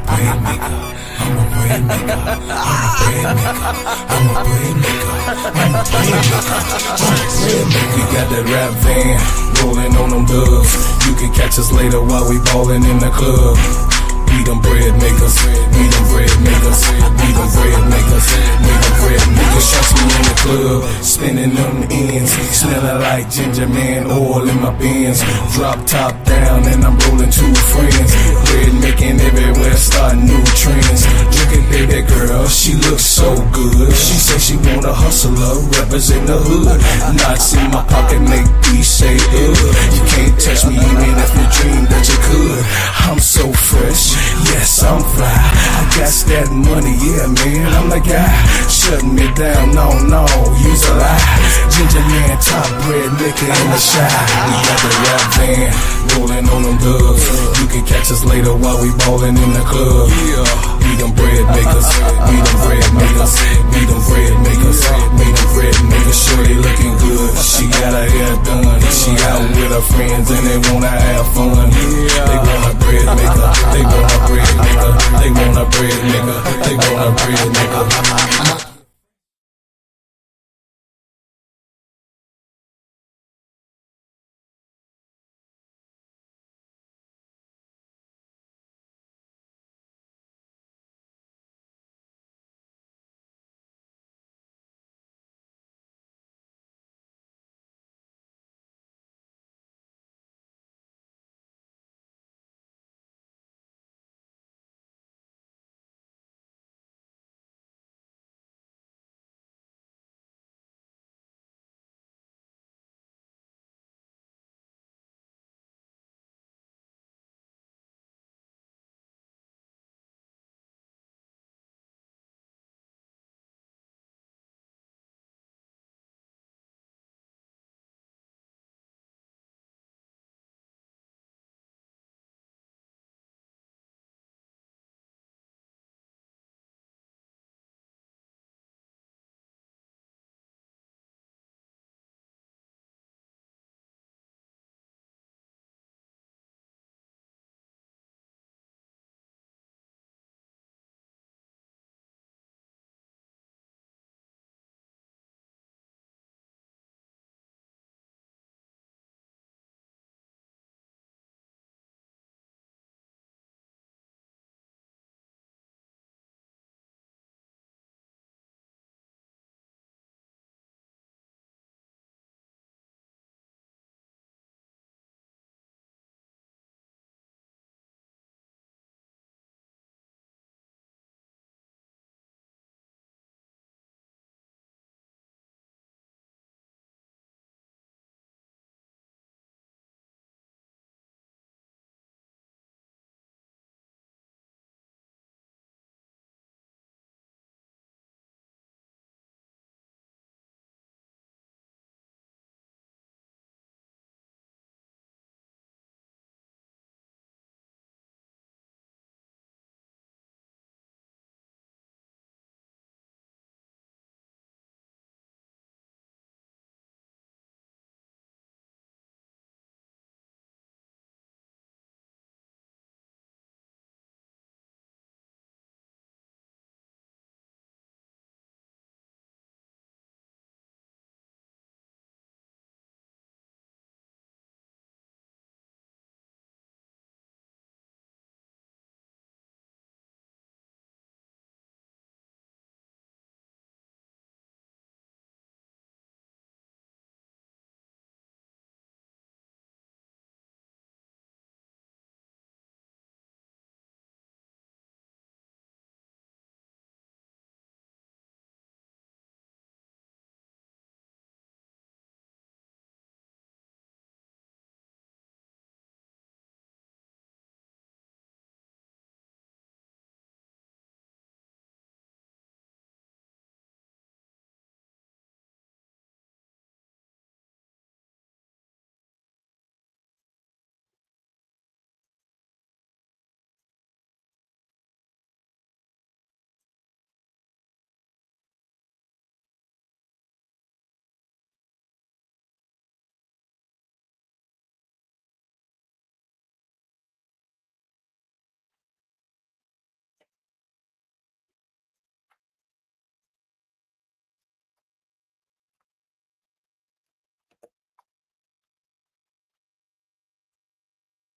bread maker. I'm a bread maker. I'm a bread maker. I'm a bread maker. I'm a bread maker. I'm a bread maker. We got that rap van rolling on them dubs. You can catch us later while we ballin' in the club. We them bread makers, we them bread makers, we them bread makers, we them bread makers. Trust me in the club, spinning them ends, smelling like ginger man oil in my bins. Drop top down and I'm rolling two friends. Bread making everywhere, starting new trends. Look at baby girl, she looks so good. She say she want a hustler, represent the hood. Knots in my pocket make peace say You can't touch me even if you dream that you could. I'm so fresh. Yes, I'm fly. I got that money, yeah, man, I'm the guy. Shutting me down, no, use a lie. Ginger man, top bread maker in the shy. We got the rap van rolling on them dubs. You can catch us later while we ballin' in the club. We them bread makers, we them bread makers, we them bread makers, we them bread makers. Shorty looking good, she got her hair done. She out with her friends and they wanna have fun. They want a bread maker, they want a bread maker, they want a bread maker, they want a bread maker.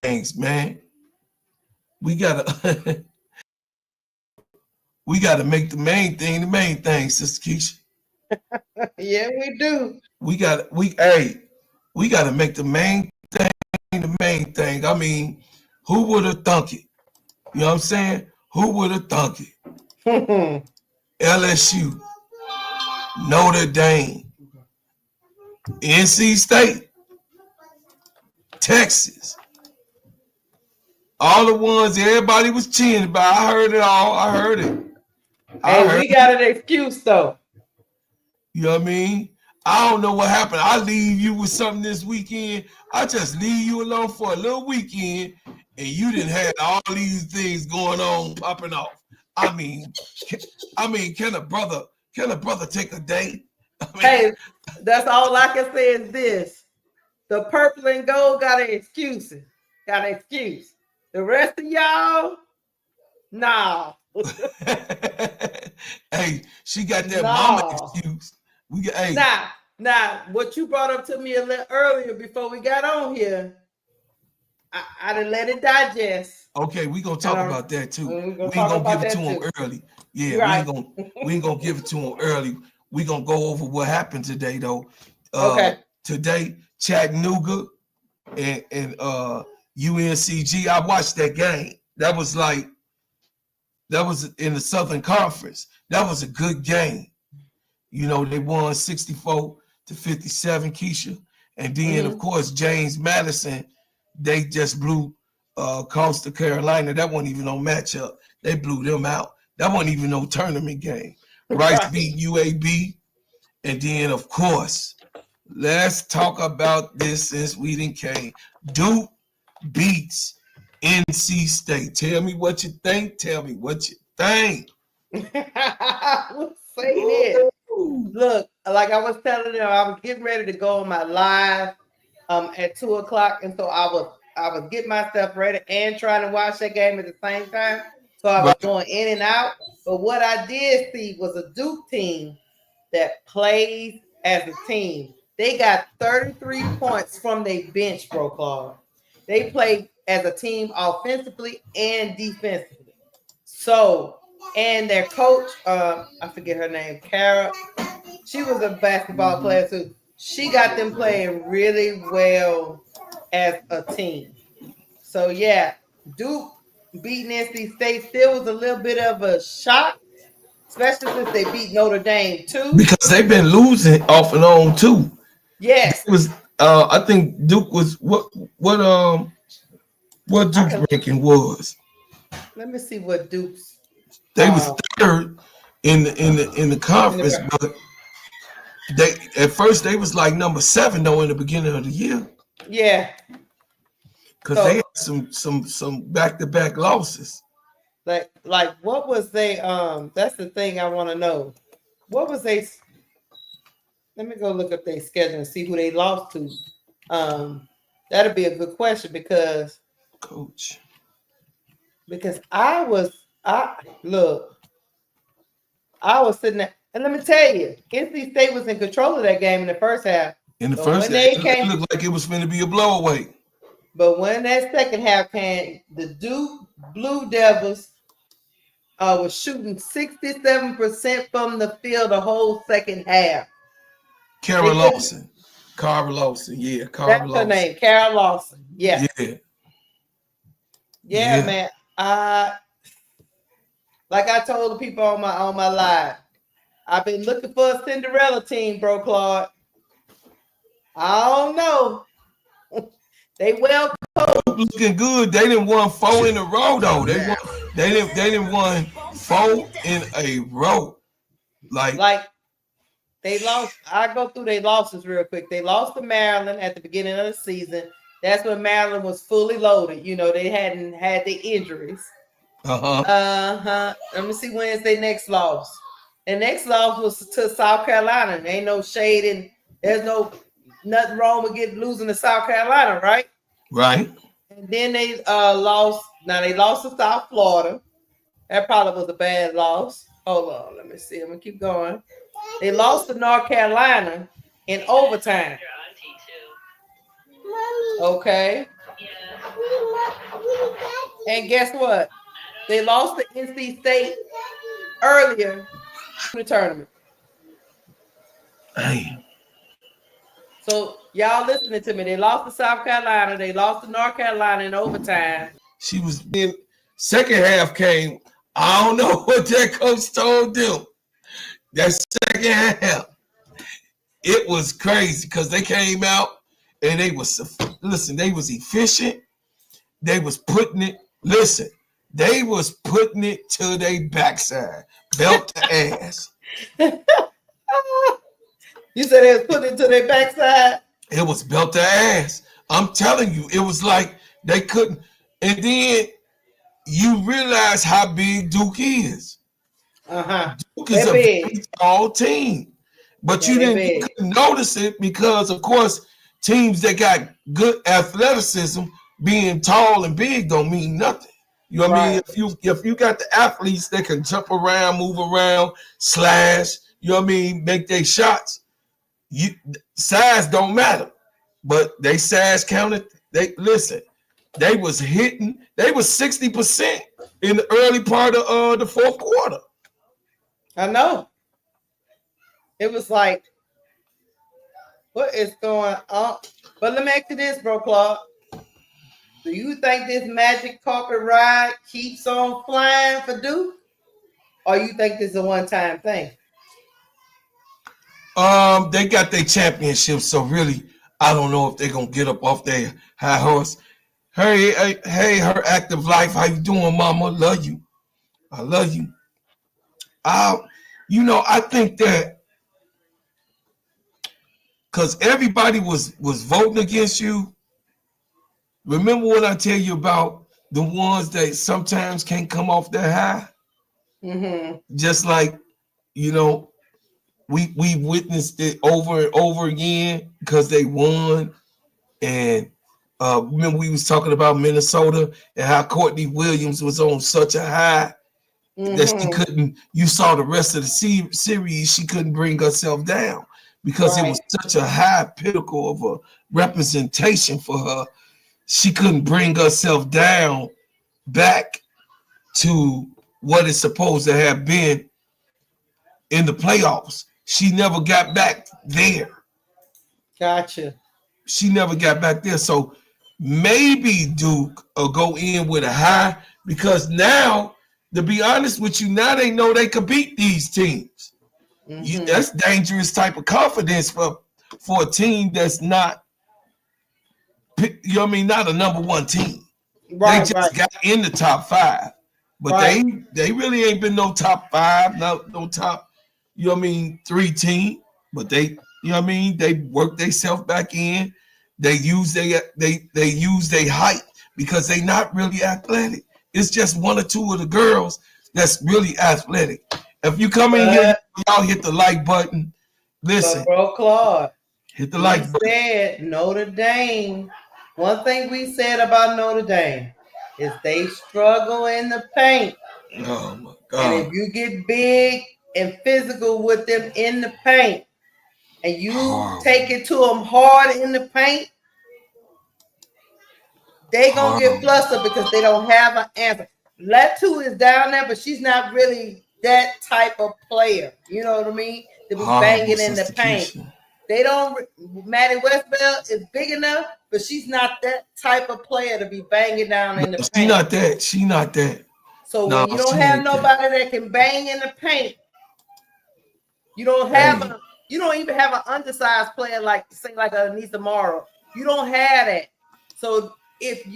things, man. We gotta we gotta make the main thing, Sister Keisha. Yeah, we do. We gotta make the main thing. I mean, who would have thunk it? You know what I'm saying? Who would have thunk it? LSU, Notre Dame, NC State, Texas. All the ones everybody was cheering about. I heard it all. I heard it. Hey, we got an excuse though. You know what I mean? I don't know what happened. I leave you with something this weekend. I just leave you alone for a little weekend, and you didn't have all these things going on popping off. I mean, can a brother take a day? Hey, that's all I can say is this: the purple and gold got an excuse. Got an excuse. The rest of y'all, nah. Hey, she got that mama excuse. Now, what you brought up to me a little earlier before we got on here, I didn't let it digest. Okay, we gonna talk about that too. We ain't gonna give it to him early. Yeah, right. we ain't gonna give it to him early. We gonna go over what happened today though. Okay. Today, Chattanooga and UNCG. I watched that game. That was in the Southern Conference. That was a good game. You know, they won 64-57, Keisha. And then, of course, James Madison, they just blew Coastal Carolina. That wasn't even no matchup. They blew them out. That wasn't even no tournament game. Rice beat UAB. And then, of course, let's talk about this since we didn't came. Duke beats NC State. Tell me what you think. We'll say this. Look, like I was telling them, I was getting ready to go on my live at 2:00, and so I was getting myself ready and trying to watch that game at the same time. So I was going in and out. But what I did see was a Duke team that plays as a team. They got 33 points from their bench, bro, Claude. They played as a team offensively and defensively. So, and their coach, I forget her name, Kara, she was a basketball player too. She got them playing really well as a team. So yeah, Duke beating NC State still was a little bit of a shock, especially since they beat Notre Dame too. Because they've been losing off and on too. Yes. It was I think Duke was what Duke's ranking was. Let me see what Duke's. They was third in the conference, but they at first they was like number 7 though in the beginning of the year. Yeah. Because they had some back-to-back losses. Like what was they that's the thing I want to know. What was they? Let me go look up their schedule and see who they lost to. That'll be a good question because I was sitting there, and let me tell you, NC State was in control of that game in the first half. In the first half, it looked like it was going to be a blowaway. But when that second half came, the Duke Blue Devils was shooting 67% from the field the whole second half. Cara Lawson, yeah, That's her name, Cara Lawson. Yeah. Yeah, man. Like I told the people on my live, I've been looking for a Cinderella team, bro, Claude. I don't know. They well looking good. They didn't won 4 in a row though. They didn't won 4 in a row. Like they lost. I go through their losses real quick. They lost to Maryland at the beginning of the season. That's when Maryland was fully loaded. You know, they hadn't had the injuries. Let me see when's their next loss. The next loss was to South Carolina. There ain't no shade and there's nothing wrong with losing to South Carolina, right? Right. And then they lost. Now they lost to South Florida. That probably was a bad loss. Hold on, let me see. I'm gonna keep going. They lost to North Carolina in overtime. Okay. And guess what? They lost to NC State earlier in the tournament. Hey. So y'all listening to me. They lost to South Carolina. They lost to North Carolina in overtime. She was in second half came. I don't know what that coach told them. That second half, it was crazy because they came out and they was they was efficient. They was putting it. Listen, they was putting it to their backside, belt to ass. You said they was putting it to their backside. It was belt to ass. I'm telling you, it was like they couldn't. And then you realize how big Duke is. Duke is a very tall team, but you couldn't notice it because, of course, teams that got good athleticism being tall and big don't mean nothing. You know what I mean? If you got the athletes that can jump around, move around, slash, you know what I mean, make their shots, size don't matter. But they size counted. They was hitting. They was 60% in the early part of the fourth quarter. I know. It was like, what is going on? But let me ask you this, bro, Claude. Do you think this magic carpet ride keeps on flying for Duke? Or you think this is a one-time thing? They got their championship, so really, I don't know if they're gonna get up off their high horse. Hey, her active life. How you doing, mama? Love you. I love you. I think that because everybody was voting against you. Remember what I tell you about the ones that sometimes can't come off their high? Mm-hmm. Just like, we witnessed it over and over again because they won. And remember we was talking about Minnesota and how Courtney Williams was on such a high that she couldn't. You saw the rest of the series. She couldn't bring herself down because it was such a high pinnacle of a representation for her. She couldn't bring herself down back to what it's supposed to have been in the playoffs. She never got back there. Gotcha. She never got back there. So maybe Duke will go in with a high because now, to be honest with you, now they know they could beat these teams. That's dangerous type of confidence for a team that's not, not a number one team. They just got in the top five. But they really ain't been no top five, no top, 3 team. But they work themselves back in. They use their height because they not really athletic. It's just one or two of the girls that's really athletic. If you come in here, y'all hit the like button. Listen, bro, Claude, hit the like button. Said Notre Dame. One thing we said about Notre Dame is they struggle in the paint. Oh my God! And if you get big and physical with them in the paint, and you take it to them hard in the paint, they gonna get flustered because they don't have an answer. Latu is down there, but she's not really that type of player. You know what I mean? To be banging in the paint. They don't. Maddie Westbell is big enough, but she's not that type of player to be banging down in the paint. She not that. So when you don't have nobody that can bang in the paint, you don't have you don't even have an undersized player like a Anissa Morrow. You don't have that. So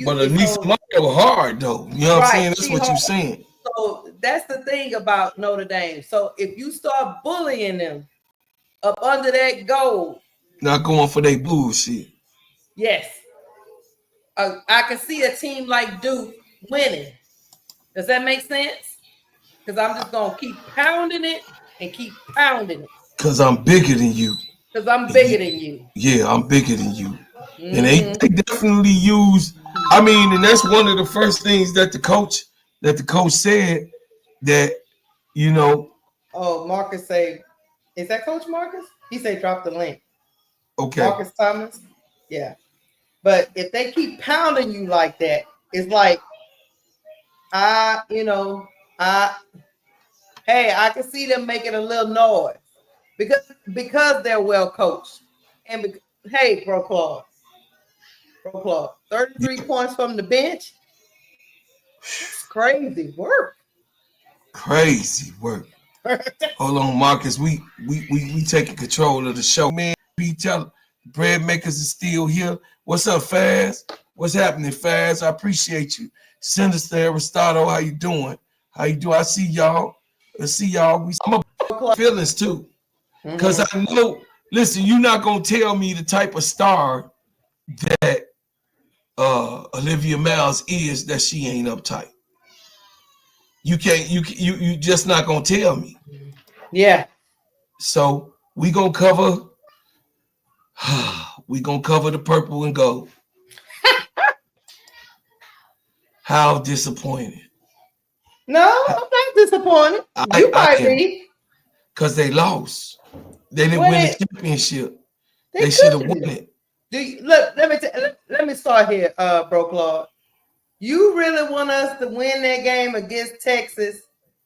but Anissa Morrow hard though. You know what I'm saying? That's what you're saying. So that's the thing about Notre Dame. So if you start bullying them up under that goal, not going for their bullshit. Yes. I can see a team like Duke winning. Does that make sense? Because I'm just going to keep pounding it and keep pounding it. Because I'm bigger than you. Because I'm bigger than you. Yeah, I'm bigger than you. And they definitely use, and that's one of the first things that the coach said that, Oh, Marcus say, is that Coach Marcus? He said drop the link. Okay. Marcus Thomas? Yeah. But if they keep pounding you like that, it's like You know, hey, I can see them making a little noise because they're well coached. And hey, bro, Claude, 33 points from the bench. That's crazy work. Crazy work. Hold on, Marcus. We taking control of the show, man. We tell bread makers is still here. What's up, Faz? What's happening, Faz? I appreciate you. Sinister Aristotle, how you doing? How you doing? I see y'all. Let's see y'all. I'm a feelings too. Because I know, listen, you're not gonna tell me the type of star that Olivia Miles is that she ain't uptight. You can't, you just not gonna tell me. Yeah. So we gonna cover the purple and gold. How disappointed. No, I'm not disappointed. You might be. Because they lost. They didn't win the championship. They should have won it. Look, let me start here, Bro Claude. You really want us to win that game against Texas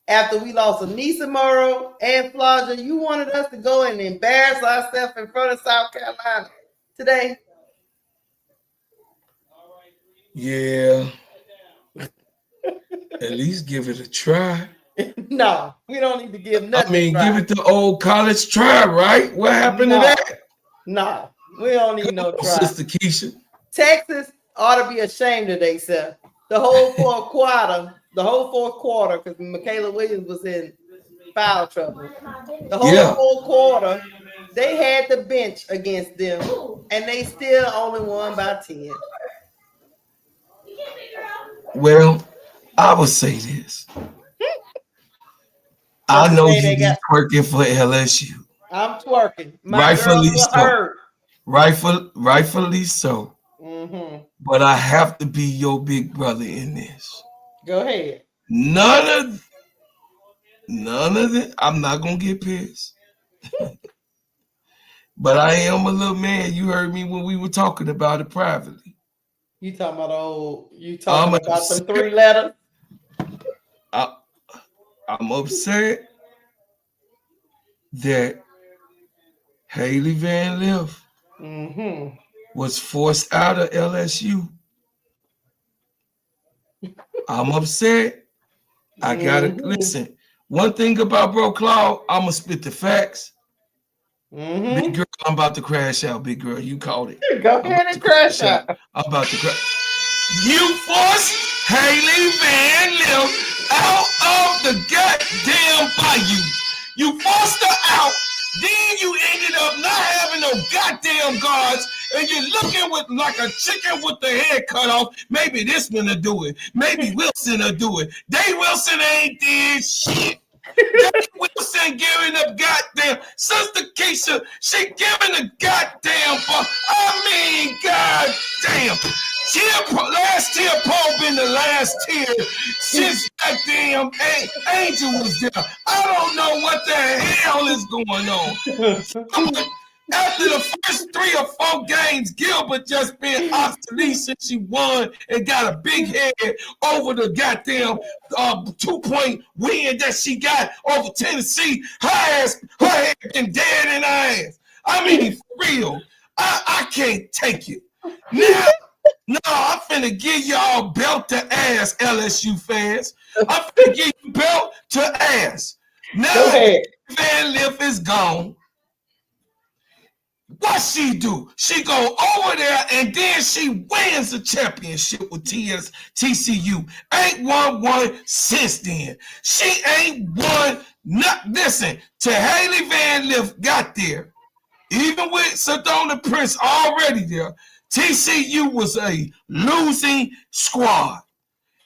after we lost Anissa Morrow and Florida? You wanted us to go and embarrass ourselves in front of South Carolina today? Yeah. At least give it a try. No, we don't need to give nothing. I mean, give it the old college try, right? What happened to that? No, we don't need no try. Sister Keisha. Texas ought to be ashamed of themselves. The whole fourth quarter, because Michaela Williams was in foul trouble. The whole fourth quarter, they had the bench against them, and they still only won by 10. Well, I would say this. I know you be twerking for LSU. I'm twerking. Rightfully so. Mm-hmm. But I have to be your big brother in this. Go ahead. None of it. I'm not gonna get pissed. But I am a little man. You heard me when we were talking about it privately. You talking about some 3 letters? I'm upset that Haley Van Lith was forced out of LSU. I'm upset. I gotta listen. One thing about Bro Claude, I'm gonna spit the facts. Big girl, I'm about to crash out. Big girl, you called it. Go ahead and crash out. I'm about to crash. You forced Haley Van Lith out of the goddamn bayou. You forced her out. Then you ended up not having no goddamn guards, and you're looking with like a chicken with the head cut off. Maybe this one will do it. Maybe Wilson will do it. Day Wilson ain't did shit. Day Wilson giving up goddamn. Sister Keisha, she giving a goddamn fuck. I mean, goddamn. Last tier Paul been the last tier since goddamn Angel was there. I don't know what the hell is going on. After the first 3 or 4 games, Gilbert just been obsolete since she won and got a big head over the goddamn 2-point win that she got over Tennessee. Her head been dead in her ass. I mean, for real. I can't take it. Now, no, I'm finna give y'all belt to ass, LSU fans. I'm finna give you belt to ass. Now Van Lith is gone. What she do? She go over there and then she wins the championship with TCU. Ain't won one since then. She ain't won. Listen, till Haley Van Lith got there, even with Sedona Prince already there, TCU was a losing squad.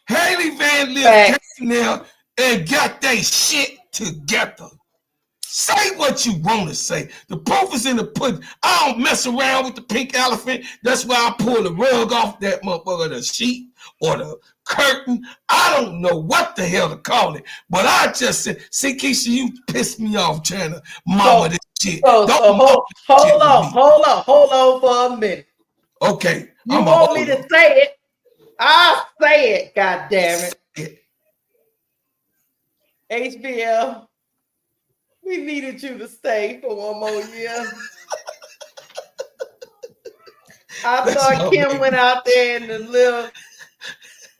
Haley Van Lith came there and got their shit together. Say what you want to say. The proof is in the pudding. I don't mess around with the pink elephant. That's why I pull the rug off that motherfucker, the sheet or the curtain. I don't know what the hell to call it. But I just said, see, Keisha, you pissed me off trying to mama this shit. Hold on for a minute. Okay. You want me to say it? I'll say it, God damn it. HBL, we needed you to stay for one more year. I thought Kim went out there in the little.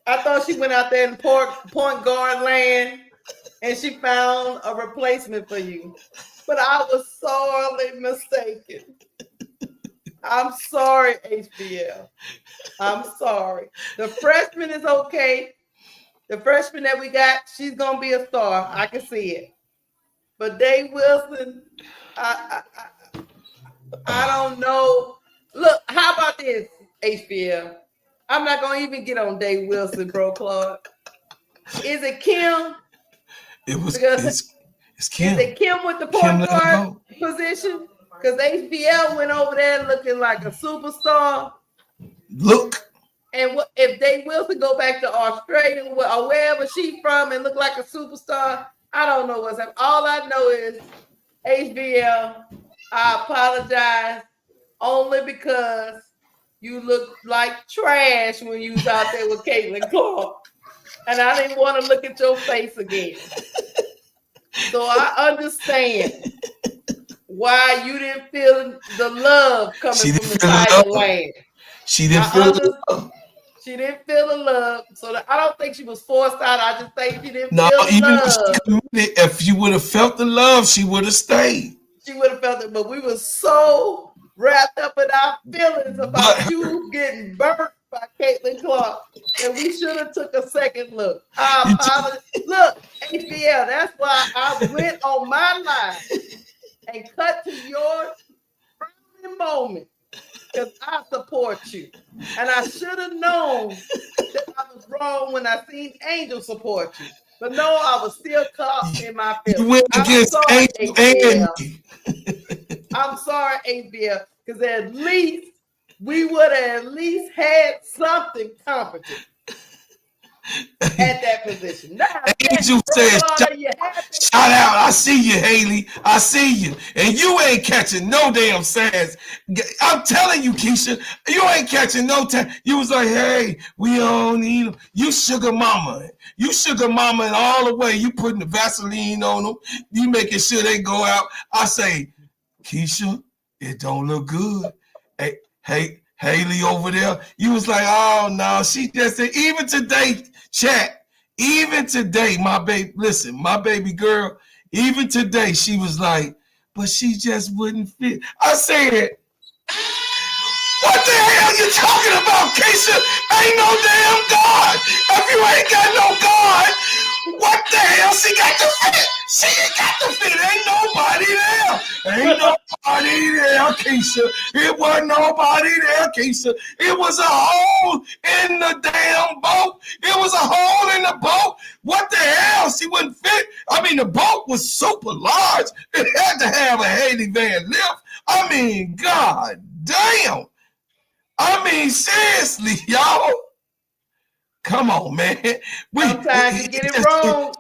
I thought she went out there in point guard land, and she found a replacement for you. But I was sorely mistaken. I'm sorry, HBL. I'm sorry. The freshman is okay. The freshman that we got, she's gonna be a star. I can see it. But Dave Wilson, I don't know. Look, how about this, HBL? I'm not gonna even get on Dave Wilson, bro, Claude. Is it Kim? It's Kim. Is it Kim with the point guard position? Because HBL went over there looking like a superstar. Look. And if Dave Wilson go back to Australia or wherever she's from and look like a superstar, I don't know what's happening. All I know is HBL, I apologize only because you look like trash when you was out there with Caitlin Clark. And I didn't want to look at your face again. So I understand why you didn't feel the love coming from the side of the land. She didn't feel the love. She didn't feel the love. So I don't think she was forced out. I just think she didn't feel the love. If you would have felt the love, she would have stayed. She would have felt it. But we were so wrapped up in our feelings about you getting burnt by Caitlin Clark that we should have took a second look. I apologize. Look, HBL, that's why I went on my line and cut to your moment. Because I support you. And I should have known that I was wrong when I seen Angel support you. But no, I was still caught in my feelings. You went against Angel and me. I'm sorry, HBL, because at least we would have at least had something competent at that position. Now, Angel says, shout out, I see you, Haley. I see you. And you ain't catching no damn sense. I'm telling you, Keisha, you ain't catching no time. You was like, hey, we don't need them. You sugar mama. You sugar mama and all the way. You putting the Vaseline on them. You making sure they go out. I say, Keisha, it don't look good. Hey, Haley over there. You was like, oh, no. She just said, even today, chat, even today, my baby girl, even today, she was like, but she just wouldn't fit. I said, what the hell you talking about, Keisha? Ain't no damn God. If you ain't got no God, what the hell she got to fit? She ain't got to fit. Ain't nobody there. Ain't nobody there, Keisha. It wasn't nobody there, Keisha. It was a hole in the damn boat. It was a hole in the boat. What the hell? She wouldn't fit. I mean, the boat was super large. It had to have a Haley Van Lift. I mean, God damn. I mean, seriously, y'all. Come on, man. Sometimes you get it wrong.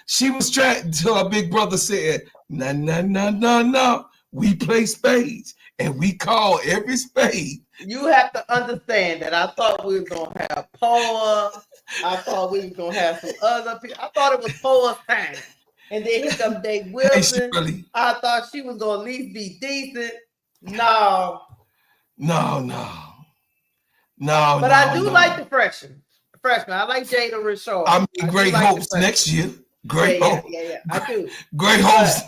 She was trying until her big brother said, no. We play spades and we call every spade. You have to understand that I thought we were going to have Paul. I thought we were going to have some other people. I thought it was Paul's time. And then here comes Dave Wilson. Hey, I thought she was going to at least be decent. No. But I do like the freshman. I like Jada Richard. I mean, great hopes next year. Great hopes. Yeah, I do. Great hopes.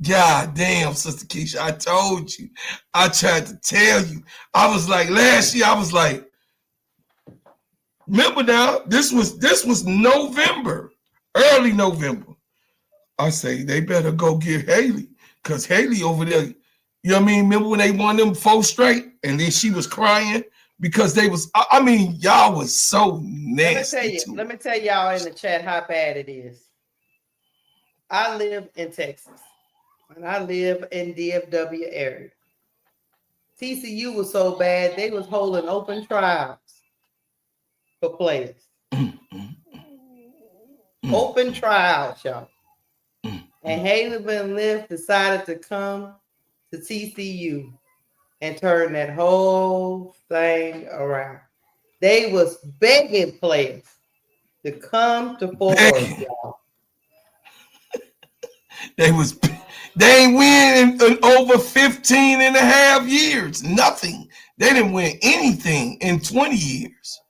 God damn, Sister Keisha, I told you. I tried to tell you. I was like, last year, I was like, remember now, this was November, early November. I say, they better go get Haley, because Haley over there, you know what I mean? Remember when they won them 4 straight, and then she was crying because they was, I mean, y'all was so nasty. Let me tell y'all in the chat how bad it is. I live in Texas. And I live in DFW area. TCU was so bad, they was holding open trials for players. Open trials, y'all. And Haley Van Lith decided to come to TCU and turn that whole thing around. They was begging players to come to Fort Worth, y'all. They ain't win in over 15 and a half years. Nothing. They didn't win anything in 20 years.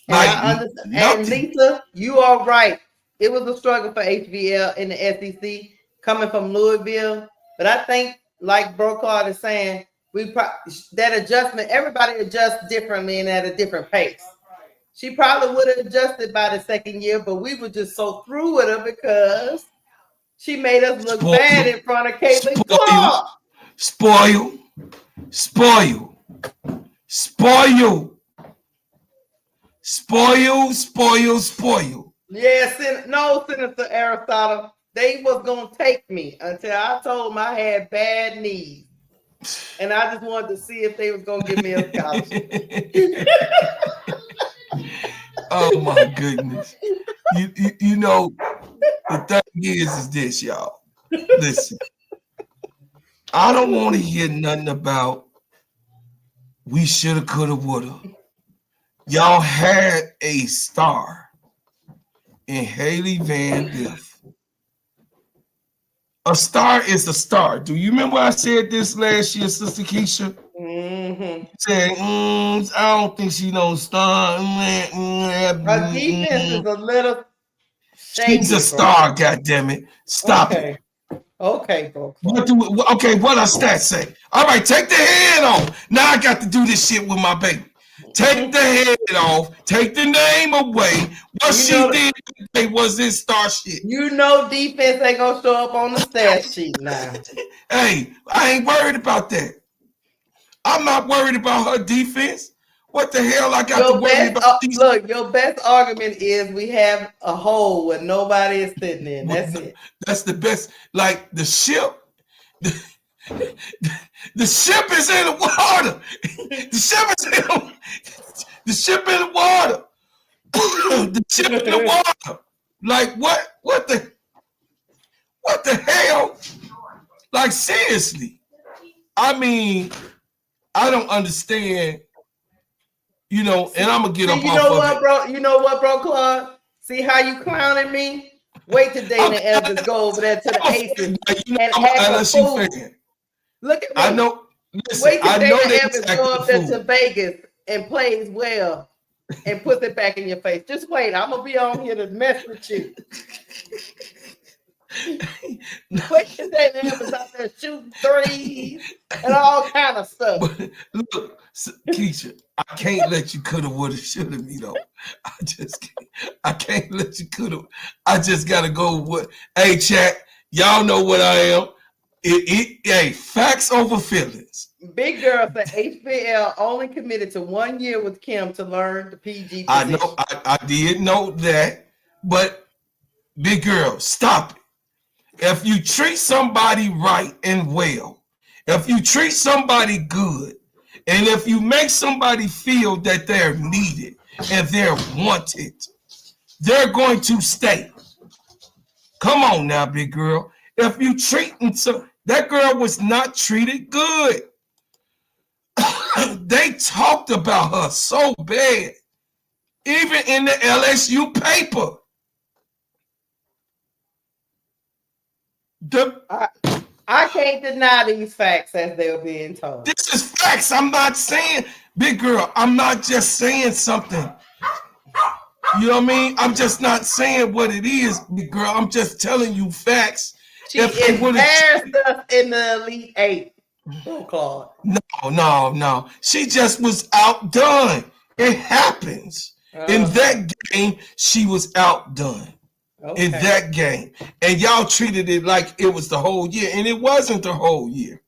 And I understand. And Lisa, you are right. It was a struggle for HBL in the SEC coming from Louisville. But I think, like Bro Claude is saying, that adjustment, everybody adjusts differently and at a different pace. She probably would have adjusted by the second year, but we were just so through with her because she made us look bad in front of Caitlin Clark. Spoil. Yeah, Senator Aristotle, they was going to take me until I told them I had bad knees. And I just wanted to see if they was going to give me a scholarship. Oh, my goodness. You know, the thing is this, y'all. Listen. I don't want to hear nothing about we shoulda, coulda, woulda. Y'all had a star in Haley Van Lith. A star is a star. Do you remember I said this last year, Sister Keisha? Mm-hmm. Saying, I don't think she knows star. Her defense is a little shaky. She's a star, goddammit. Stop it. Okay, bro. What does stats say? All right, take the head off. Now I got to do this shit with my baby. Take the head off. Take the name away. What she did today was this star shit. You know defense ain't going to show up on the stat sheet now. Hey, I ain't worried about that. I'm not worried about her defense. What the hell I got to worry about? Look, your best argument is we have a hole where nobody is sitting in. That's it. That's the best. Like the ship. The ship is in the water. The ship is in the water. The ship in the water. Like what the hell? Like seriously. I mean, I don't understand. You know, and I'm gonna get up. You know what, bro, Claude? See how you clowning me? Wait till Dana Evans go over there to the Aces and act a fool. Look at me. I know. Listen, wait till Dana Evans go up there to Vegas and plays well and puts it back in your face. Just wait. I'm gonna be on here to mess with you. Wait till Dana Evans out there shooting threes and all kind of stuff. But look, Keisha, I can't let you coulda, woulda, shoulda me though. I can't let you coulda. I just gotta go with. Hey, chat, y'all know what I am. Hey, facts over feelings. Big girl said HBL only committed to 1 year with Kim to learn the PG position. I know, I did know that, but big girl, stop it. If you treat somebody right and well, if you treat somebody good, and if you make somebody feel that they're needed and they're wanted, they're going to stay. Come on now, big girl. If you treat them so, that girl was not treated good. They talked about her so bad, even in the LSU paper. I can't deny these facts as they're being told. This is facts. I'm not saying, big girl, I'm not just saying something. You know what I mean? I'm just not saying what it is, big girl. I'm just telling you facts. She embarrassed us in the Elite Eight. Claude. No. She just was outdone. It happens. In that game, she was outdone. Okay. In that game. And y'all treated it like it was the whole year. And it wasn't the whole year.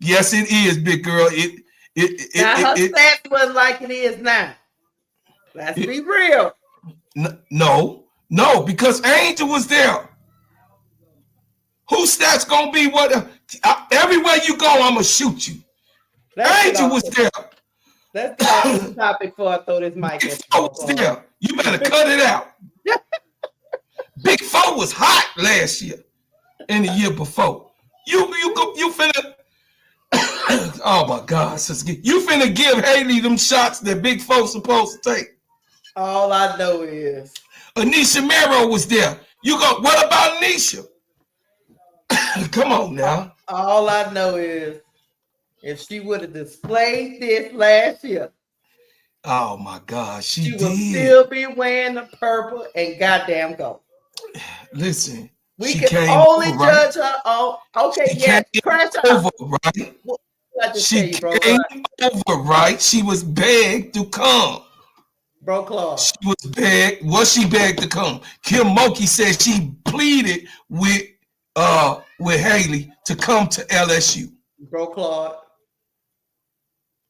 Yes, it is, big girl. Her stats wasn't like it is now. Let's be real. No, because Angel was there. Whose stats gonna be what? Everywhere you go, I'm gonna shoot you. Angel was there. Let's get off this topic before I throw this mic at you. Was there. You better cut it out. Big Four was hot last year and the year before. You finna. Oh my God, you finna give Haley them shots that Big Four supposed to take. All I know is Anisha Mero was there. You go, what about Anisha? Come on now. All I know is if she would have displayed this last year, Oh my God, she she would did. still be wearing the purple and goddamn gold. Listen, We she can came only over, right? judge her on okay, She yes, came crash over, out. right? What did I just tell She you, bro? came over, right? She was begged to come. Bro Claude. She was begged. Was she begged to come? Kim Mulkey said she pleaded with Haley to come to LSU. Bro Claude.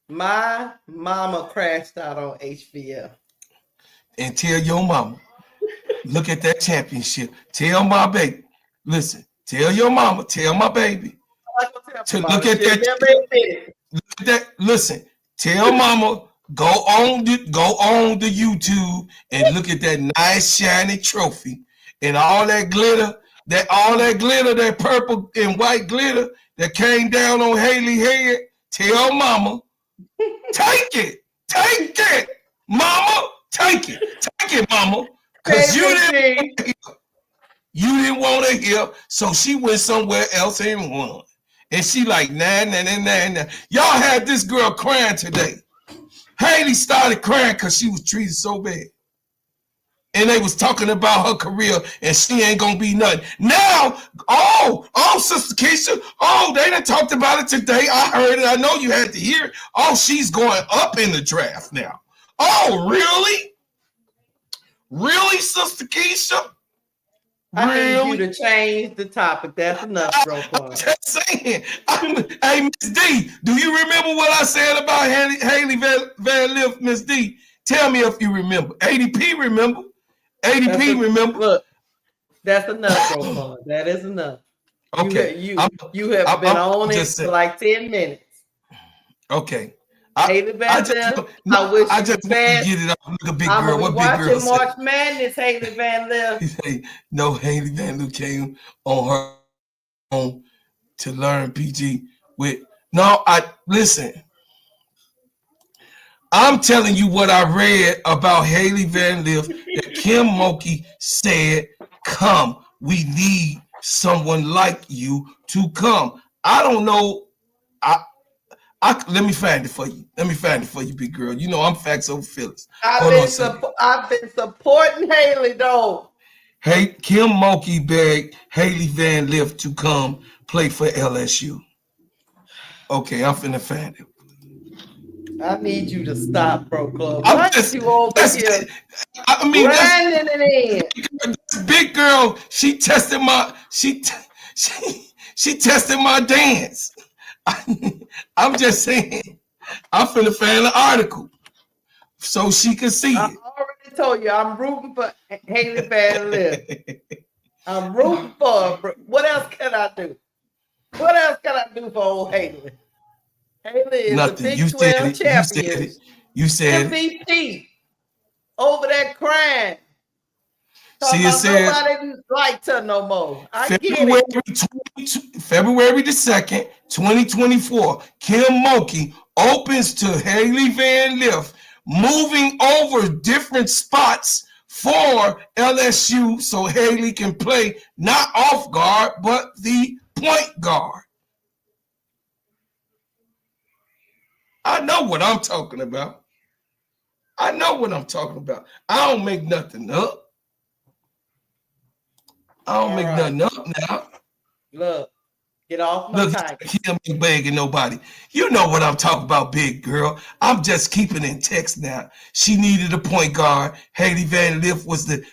My mama crashed out on HBL. And tell your mama, look at that championship. Tell my baby, listen, tell your mama, tell my baby to look at that. Listen, tell mama, go on the YouTube and look at that nice shiny trophy and all that glitter, that purple and white glitter that came down on Haley's head. Tell mama, take it, mama, take it, mama, because you didn't want to hear, so she went somewhere else and won. And she like, nah. Y'all had this girl crying today. Haley started crying because she was treated so bad. And they was talking about her career and she ain't gonna be nothing. Now, Sister Keisha, they done talked about it today. I heard it. I know you had to hear it. Oh, she's going up in the draft now. Oh, really? Really, Sister Keisha? I need you to change the topic. That's enough, bro. I'm just saying. Hey, Miss D, do you remember what I said about Haley Van Lith, Miss D? Tell me if you remember. ADP remember. Remember. Look, that's enough, bro. That is enough. Okay. You have been on it for like 10 minutes. Okay. Haley Van Lith, I wish I just get it up. Look at big I'm girl. What big girl watching March Madness, Haley Van Lith. No, Haley Van Lith came on her own to learn PG with. No, listen. I'm telling you what I read about Haley Van Lith that Kim Mulkey said, come, we need someone like you to come. I don't know. Let me find it for you. Big girl. You know I'm facts over feelings. I've been supporting Haley though. Hey, Kim Mulkey begged Haley Van Lith to come play for LSU. Okay, I'm finna find it. I need you to stop, bro, club. Why you over here? I mean, grinding it in. This big girl. She tested my dance. I'm just saying. I'm finna find the article so she can see it. I already told you I'm rooting for Haley Van Lith. I'm rooting for her. What else can I do? What else can I do for old Haley? Haley is nothing. The Big 12 champion. You said MVP over that crime. See, it says nobody liked her no more. February the 2nd, 2024. Kim Mulkey opens to Haley Van Lith, moving over different spots for LSU so Haley can play not off guard, but the point guard. I know what I'm talking about. I don't make nothing up. Make nothing up now. Look, get off my time. Kim ain't begging nobody. You know what I'm talking about, big girl. I'm just keeping in text now. She needed a point guard. Haley Van Lith was and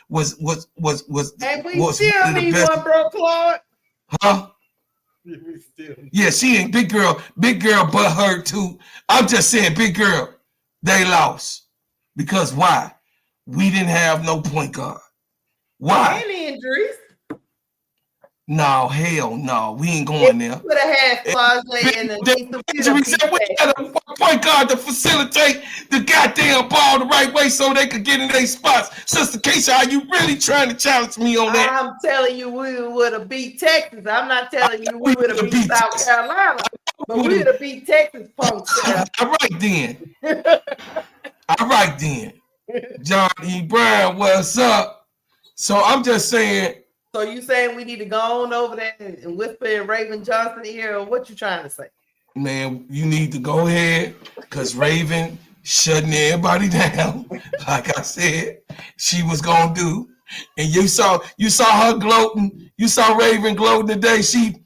we still need one, bro, Claude. Huh? Yeah, she ain't big girl, but her too. I'm just saying, big girl, they lost. Because why? We didn't have no point guard. Why? Any injuries? No, hell no. We ain't going there. Could have had Flage and we had a point guard to facilitate the goddamn ball the right way so they could get in their spots. Sister Keisha, are you really trying to challenge me on that? I'm telling you we would have beat Texas. I'm not telling you we would have beat South Carolina. But we would have beat Texas, punks. All right then. John E. Brown, what's up? So I'm just saying. So you saying we need to go on over there and whisper in Raven Johnson ear, or what you trying to say? Man, you need to go ahead because Raven shutting everybody down. Like I said, she was gonna do. And you saw her gloating. You saw Raven gloating today. She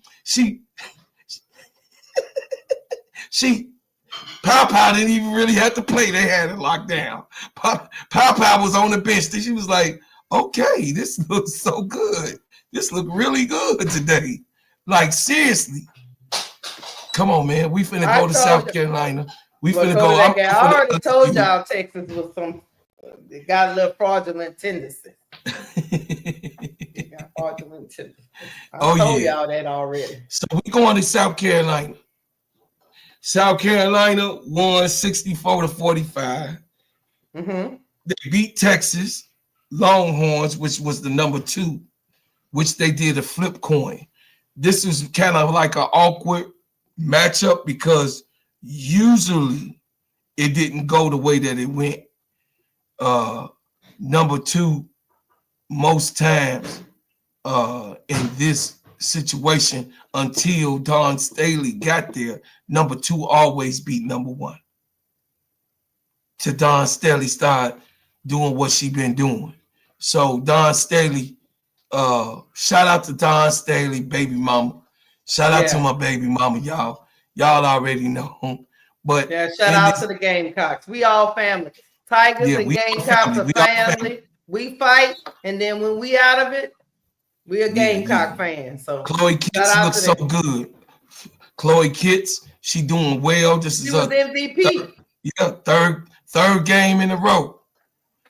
Pow Pow didn't even really have to play. They had it locked down. Pow Pow was on the bench. She was like, okay, this looks so good. This looked really good today. Like, seriously. Come on, man. We finna go to South Carolina. We finna go. I already told y'all Texas was it got a little fraudulent tendency. Got fraudulent tendency. I told y'all that already. So we going to South Carolina. South Carolina won 64-45. Mm-hmm. They beat Texas Longhorns, which was the number 2, which they did a flip coin. This was kind of like an awkward matchup because usually it didn't go the way that it went. Number 2, most times in this situation, until Dawn Staley got there, number 2 always beat number 1. Till Dawn Staley started doing what she been doing. So Dawn Staley, shout out to Dawn Staley, baby mama. Shout out to my baby mama, y'all. Y'all already know. But shout out to the Gamecocks. We all family. Tigers and Gamecocks are family. We fight, and then when we out of it, we a Gamecock fan. So Chloe Kitts looks so good. Chloe Kitts, she doing well. She was MVP. Third game in a row.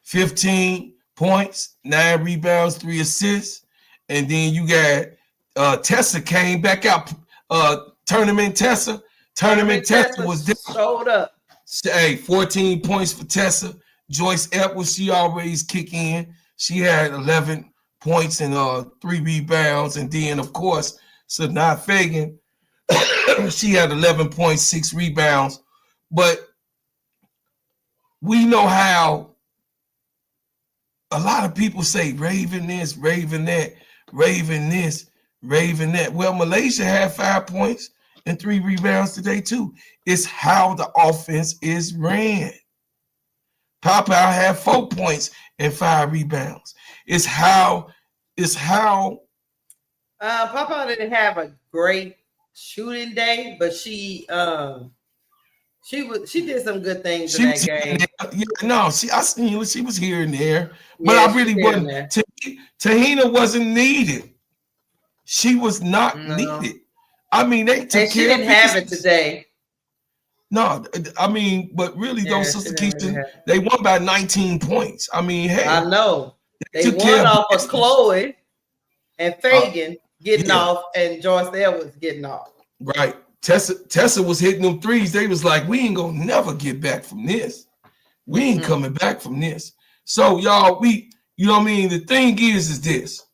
15 points, 9 rebounds, 3 assists. And then you got Tessa came back out. Tournament Tessa was there. Showed up. Hey, 14 points for Tessa. Joyce Edwards, she always kick in. She had 11 points and 3 rebounds. And then, of course, Sanaa Fagan, she had 11.6 rebounds. But we know how a lot of people say Raven this, Raven that, Raven this, Raven that. Well, Malaysia had 5 points and 3 rebounds today, too. It's how the offense is ran. Papa had 4 points and 5 rebounds. It's how Papa didn't have a great shooting day, but she did some good things in that game. I seen she was here and there, but I really wasn't. Tahina wasn't needed. She was not needed. I mean, they took care. She didn't have it today. No, I mean, but really, though, Sister Keisha, they won by 19 points. I mean, hey, I know they won off of Chloe and Fagan getting off, and Joyce Edwards getting off. Right. Tessa was hitting them threes. They was like, we ain't gonna never get back from this. We ain't coming back from this. So y'all, you know what I mean? The thing is this,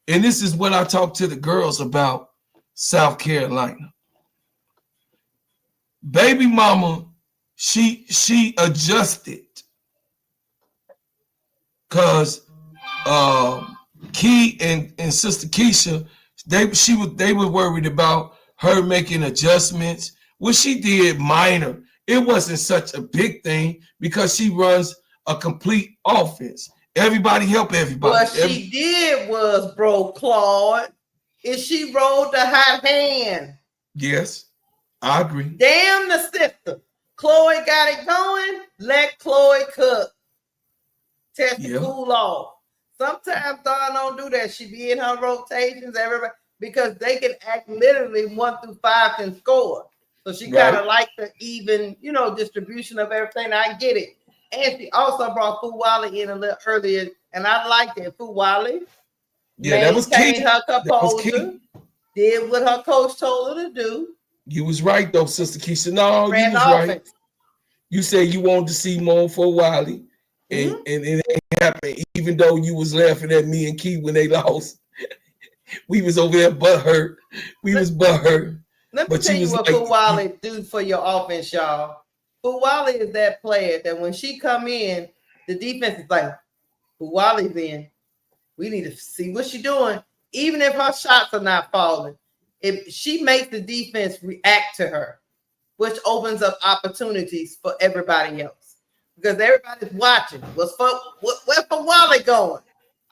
and this is what I talk to the girls about South Carolina. Baby mama, she adjusted because Key and Sister Keisha, they were worried about her making adjustments. What she did, minor. It wasn't such a big thing because she runs a complete offense. Everybody help everybody. What she did was, bro, Claude, is she rolled the hot hand. Yes, I agree. Damn the sister. Chloe got it going. Let Chloe cook. Test to cool off. Sometimes Dawn don't do that. She be in her rotations, everybody, because they can act literally 1 through 5 and score. So she kind of like the even, distribution of everything. I get it. And she also brought Fuwali in a little earlier, and I liked it. Fuwali, that was key. Her composure, did what her coach told her to do. You was right though, Sister Keisha. No, you was right. You said you wanted to see more Fuwali, and it ain't happened. Even though you was laughing at me and Key when they lost, we was over there butthurt. We was butthurt. Let me tell you what Fuwali do for your offense, y'all. Fuwali is that player that when she come in, the defense is like, Fuwali's in. We need to see what she's doing. Even if her shots are not falling, if she makes the defense react to her, which opens up opportunities for everybody else. Because everybody's watching. Where's for Wally going?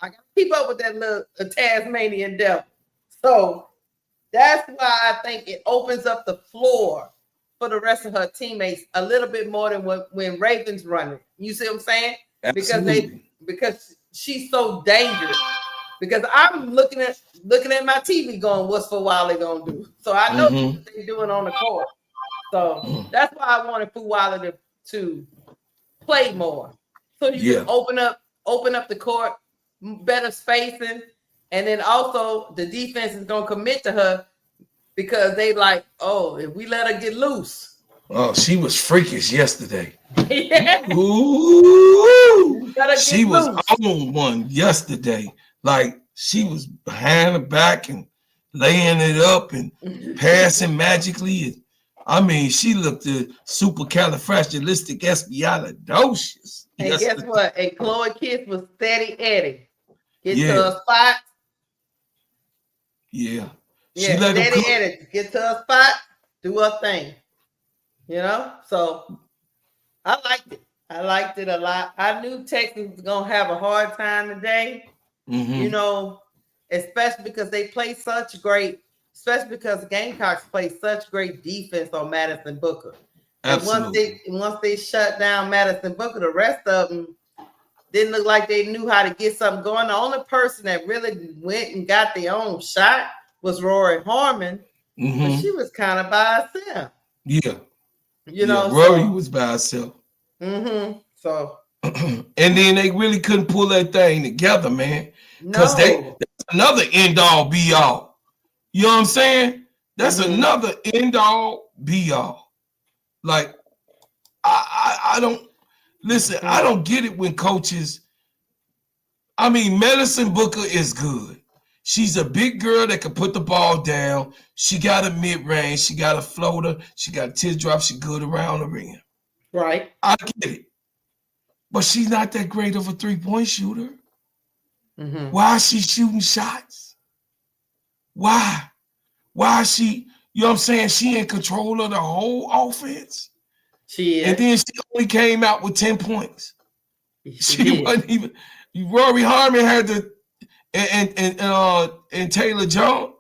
I gotta keep up with that little Tasmanian devil. So that's why I think it opens up the floor for the rest of her teammates a little bit more than when Raven's running. You see what I'm saying? Absolutely. Because she's so dangerous. Because I'm looking at my TV going, what's for Wally gonna do? So I know what they're doing on the court. So that's why I wanted Fuwala to play more. So you can open up the court, better spacing, and then also the defense is gonna commit to her because they like, oh, if we let her get loose. Oh, she was freakish yesterday. Yeah. Ooh, she was on one yesterday. Like she was behind the back and laying it up and passing magically. I mean, she looked supercalifragilisticexpialidocious. And guess what? And Chloe Kiss was steady Eddie. Get to her spot. Yeah. She let steady Eddie get to her spot, do her thing. You know? So I liked it. I liked it a lot. I knew Texas was gonna have a hard time today. You know, especially because they play such great. Especially because the Gamecocks play such great defense on Madison Booker. Absolutely. And once they shut down Madison Booker, the rest of them didn't look like they knew how to get something going. The only person that really went and got their own shot was Rory Harmon, but she was kind of by herself. Yeah. You know, Rory was by herself. So and then they really couldn't pull that thing together, man. Because that's another end all be all. You know what I'm saying? That's another end all be all. Like, I don't listen, I don't get it when coaches. I mean, Madison Booker is good. She's a big girl that can put the ball down. She got a mid-range, she got a floater, she got a teardrop, she good around the rim. Right. I get it. But she's not that great of a three-point shooter. Why is she shooting shots? Why is she, you know what I'm saying? She in control of the whole offense. She is. And then she only came out with 10 points. She wasn't even, Rory Harmon had to, and Taylor Jones.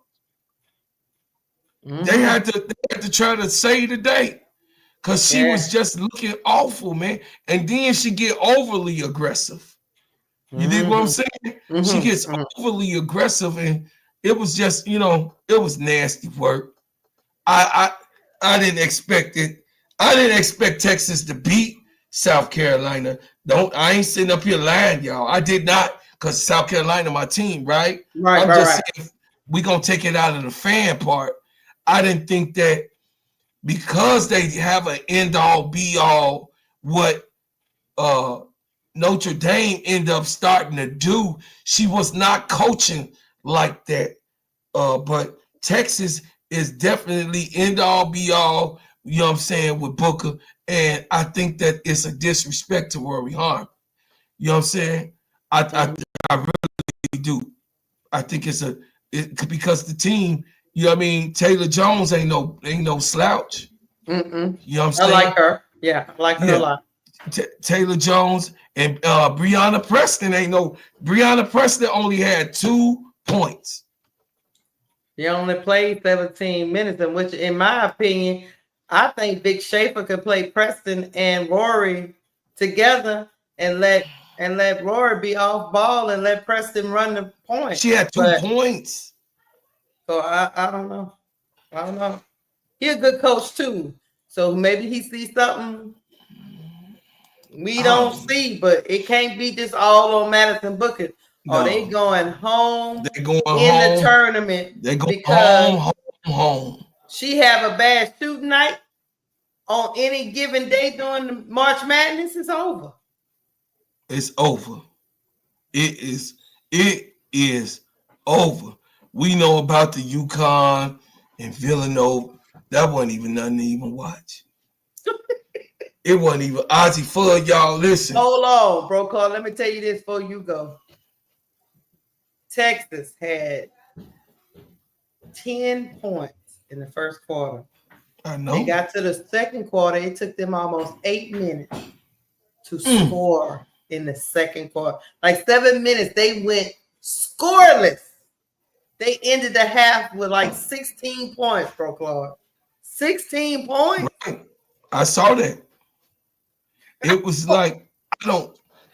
They had to try to save the day. Because she was just looking awful, man. And then she get overly aggressive. You dig what I'm saying? She gets overly aggressive, and it was just, you know, it was nasty work. I didn't expect it. I didn't expect Texas to beat South Carolina. I ain't sitting up here lying, y'all. I did not, because South Carolina my team, right? I'm just saying we gonna take it out of the fan part. I didn't think that because they have an end all be all what Notre Dame ended up starting to do. She was not coaching like that. But Texas is definitely end all be all, you know what I'm saying, with Booker. And I think that it's a disrespect to Rory Harmon. You know what I'm saying? I really do. I think it's because the team, you know what I mean, Taylor Jones ain't no slouch. You know what I'm saying? I like her. Yeah, I like her a lot. Taylor Jones and Breonna Preston Breonna Preston only had 2 points. He only played 17 minutes, in which, in my opinion, I think Vic Schaefer could play Preston and Rory together and let Rory be off ball and let Preston run the point. She had 2 points. So I don't know. I don't know. He's a good coach too. So maybe he sees something we don't see, but it can't be just all on Madison Booker. No. They going home in the tournament. They go home. She have a bad shooting night on any given day during the March Madness. It's over. It's over. It is over. We know about the UConn and Villanova. That wasn't even nothing to even watch. It wasn't even Ozzy Fudd, y'all. Listen. Hold on, bro. Carl, let me tell you this before you go. Texas had 10 points in the first quarter. I know. They got to the second quarter. It took them almost 8 minutes to score in the second quarter. Like 7 minutes, they went scoreless. They ended the half with like 16 points, bro, Claude. 16 points? Right. I saw that. It was like,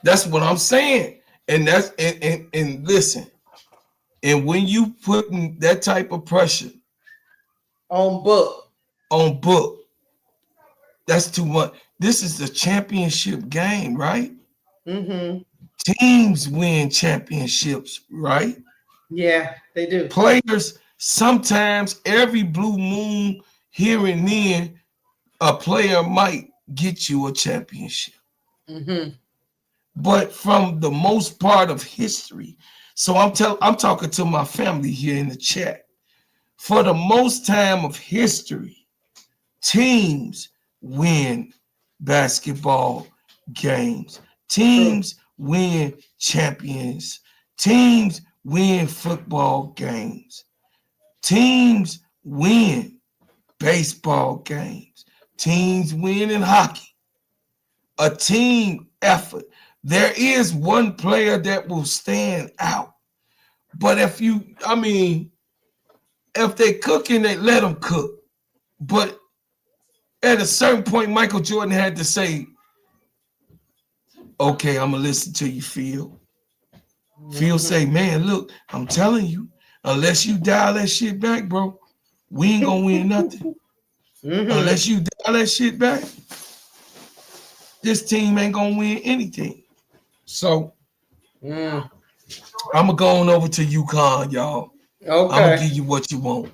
that's what I'm saying. And that's and listen, and when you putting that type of pressure on Book, that's too much. This is the championship game, right? Mm-hmm. Teams win championships, right? Yeah, they do. Players, sometimes every blue moon here and then, a player might get you a championship. Mm-hmm. But from the most part of history, so I'm talking to my family here in the chat. For the most time of history, teams win basketball games. Teams win champions. Teams win football games. Teams win baseball games. Teams win in hockey. A team effort. There is one player that will stand out. But if they cooking, they let them cook. But at a certain point, Michael Jordan had to say, okay, I'm going to listen to you, Phil. Phil say, man, look, I'm telling you, unless you dial that shit back, bro, we ain't going to win nothing. Unless you dial that shit back, this team ain't going to win anything. So, I'm going to go on over to UConn, y'all. Okay. I'm going to give you what you want.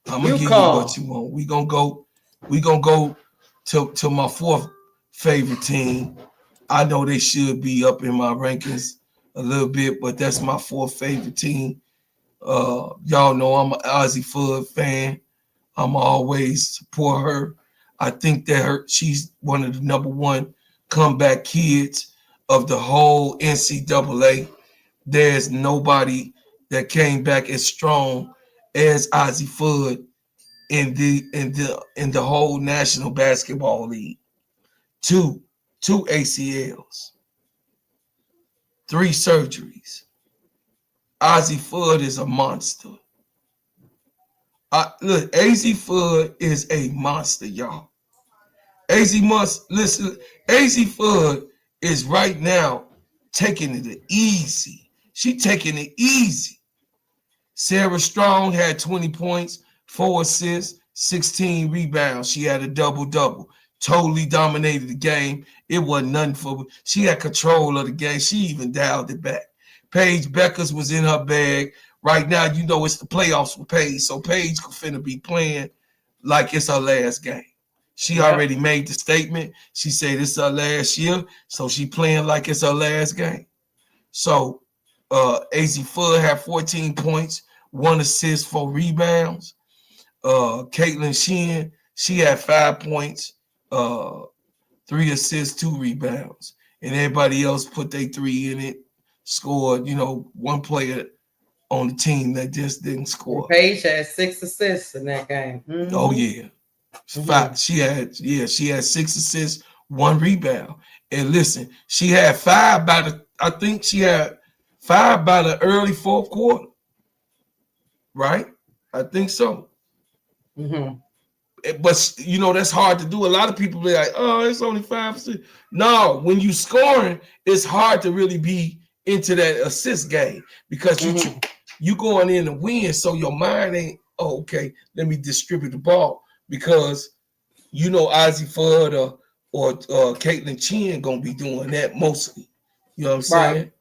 I'm going to give you what you want. We going to go to my fourth favorite team. I know they should be up in my rankings a little bit, but that's my fourth favorite team. Y'all know I'm an Ozzy Fudd fan. I'm always support her. I think that she's one of the number one comeback kids of the whole NCAA. There's nobody that came back as strong as Ozzy Fudd in the whole National Basketball League. Two ACLs, 3 surgeries. Ozzy Fudd is a monster. Look, Ozzy Fudd is a monster, y'all. Ozzy Fudd is right now taking it easy. She taking it easy. Sarah Strong had 20 points, 4 assists, 16 rebounds. She had a double-double. Totally dominated the game. It wasn't nothing for her. She had control of the game. She even dialed it back. Paige Beckers was in her bag. Right now, you know it's the playoffs with Paige, so Paige finna be playing like it's her last game. She already made the statement. She said it's her last year, so she playing like it's her last game. So, AZ Fudd had 14 points, 1 assist, 4 rebounds. Caitlin Sheehan, she had 5 points, 3 assists, 2 rebounds. And everybody else put their 3 in it, scored, one player on the team that just didn't score. Paige had 6 assists in that game. Mm-hmm. Oh, yeah. She had 6 assists, 1 rebound. And listen, she had 5 by the early fourth quarter. Right? I think so. Mm-hmm. But that's hard to do. A lot of people be like, "Oh, it's only 5%." No, when you scoring, it's hard to really be into that assist game because you going in to win, so your mind ain't, "Oh, okay, let me distribute the ball," because Ozzy Fudd or Caitlin Chin gonna be doing that mostly. You know what I'm saying?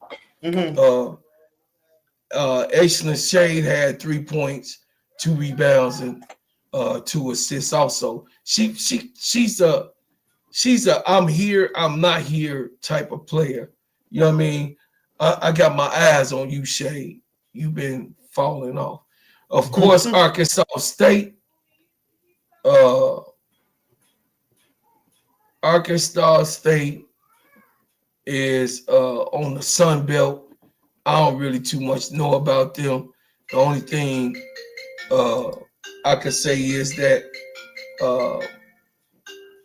Right. Aislinn Shade had 3 points, 2 rebounds, and 2 assists. Also, she's a I'm here, I'm not here type of player. You know what I mean? I got my eyes on you, Shade. You've been falling off. Of course, Arkansas State. Arkansas State is on the Sun Belt. I don't really too much know about them. The only thing I could say is that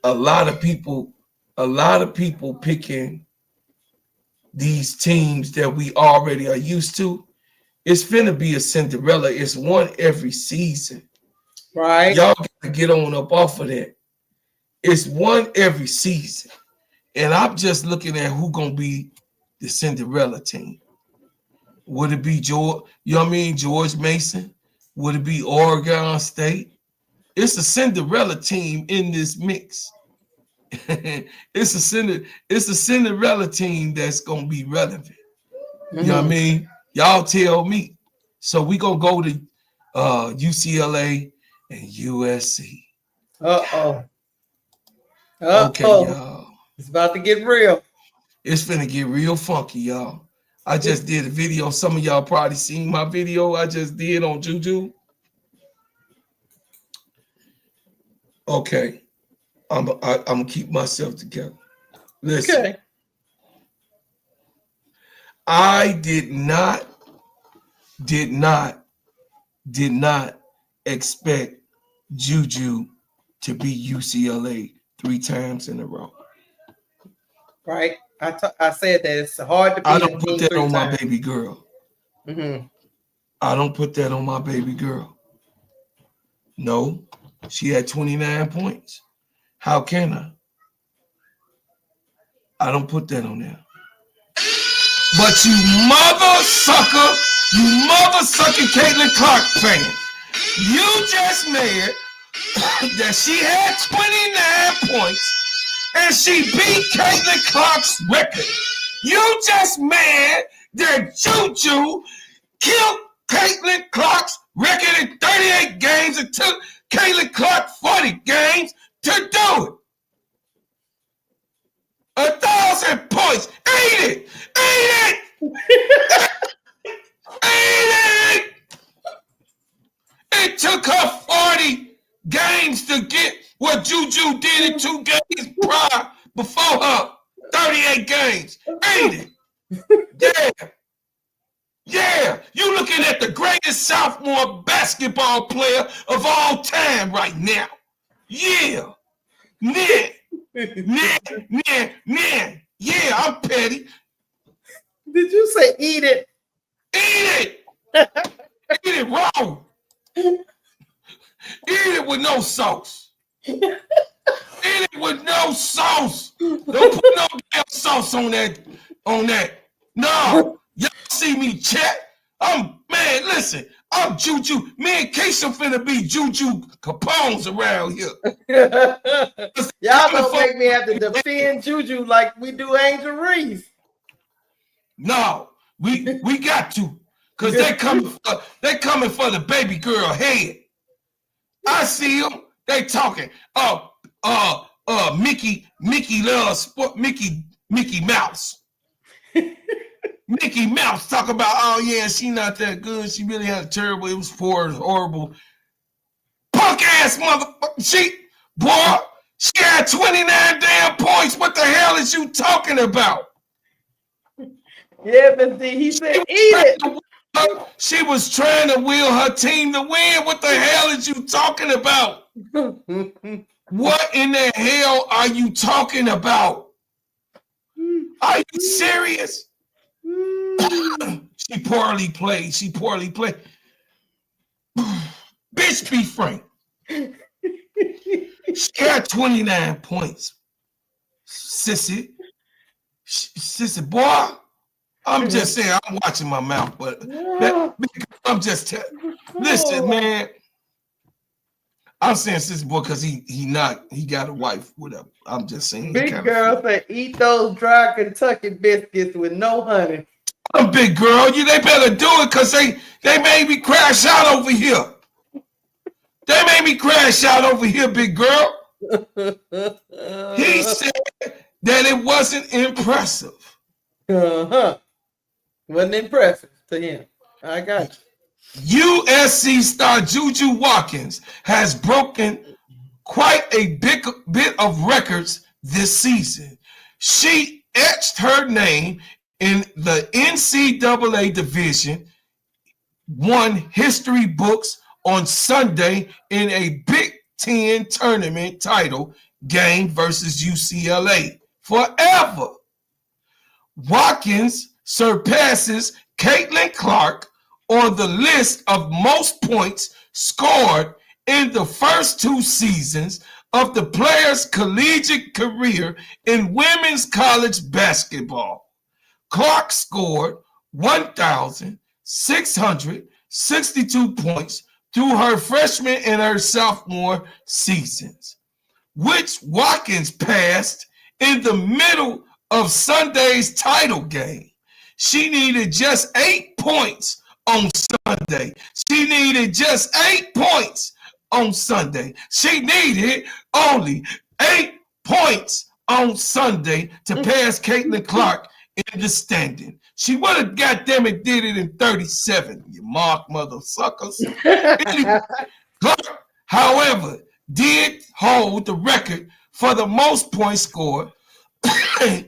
a lot of people picking these teams that we already are used to. It's finna be a Cinderella. It's one every season. Right. Y'all gotta get on up off of that. It's one every season. And I'm just looking at who gonna be the Cinderella team. Would it be George, George Mason? Would it be Oregon State? It's a Cinderella team in this mix. It's a Cinderella team that's gonna be relevant. You know what I mean? Y'all tell me. So we gonna go to UCLA and USC. Okay, y'all. It's about to get real. It's finna get real funky, y'all. I just did a video. Some of y'all probably seen my video I just did on Juju. Okay. I'm gonna keep myself together. Listen. Okay. I did not expect Juju to be UCLA 3 times in a row. Right. I said that it's hard to be. I don't put that on my baby girl. I don't put that on my baby girl. No, she had 29 points. How can I? I don't put that on there. But you mother sucker Caitlin Clark fan, you just mad that she had 29 points and she beat Caitlin Clark's record. You just mad that Juju killed Caitlin Clark's record in 38 games and took Caitlin Clark 40 games to do it. 1,000 points. Eat it. It took her 40 games to get what Juju did in 2 games prior before her. 38 games. Ain't it? Yeah. You looking at the greatest sophomore basketball player of all time right now. Yeah. Yeah, I'm petty. Did you say eat it? Eat it. Eat it raw. Eat it with no sauce. Eat it with no sauce. Don't put no damn sauce on that. No. Y'all see me chat. Listen. I'm Juju. Me and Keisha finna be Juju Capones around here. Y'all gonna make me have to defend Juju like we do Angel Reese. No, we got to, cause they coming for the baby girl head. I see them. They talking. Mickey loves sport. Mickey Mouse. Mickey Mouse talk about, oh yeah, she not that good. She really had a terrible. It was poor. It was horrible. Punk ass motherfucker. She had 29 damn points. What the hell is you talking about? Yeah, but see, he said eat it. She was trying to will her team to win. What the hell is you talking about? What in the hell are you talking about? Are you serious? She poorly played. Bitch, be frank. She had 29 points. Sissy, boy. I'm just saying, I'm watching my mouth, but I'm just telling. Listen, man. I'm saying sissy boy because he got a wife, whatever. I'm just saying. Big girl said, eat those dry Kentucky biscuits with no honey. I'm big girl. They better do it because they made me crash out over here. They made me crash out over here, big girl. He said that it wasn't impressive. Wasn't impressive to him. I got you. USC star Juju Watkins has broken quite a bit of records this season. She etched her name in the NCAA division, won history books on Sunday in a Big Ten tournament title game versus UCLA. Forever. Watkins surpasses Caitlin Clark on the list of most points scored in the first 2 seasons of the player's collegiate career in women's college basketball. Clark scored 1,662 points through her freshman and her sophomore seasons, which Watkins passed in the middle of Sunday's title game. She needed just 8 points on Sunday. She needed just 8 points on Sunday. She needed only 8 points on Sunday to pass Caitlin Clark in the standing. She would have, goddamn it, did it in 37, you mark mother suckers. Clark, however, did hold the record for the most points scored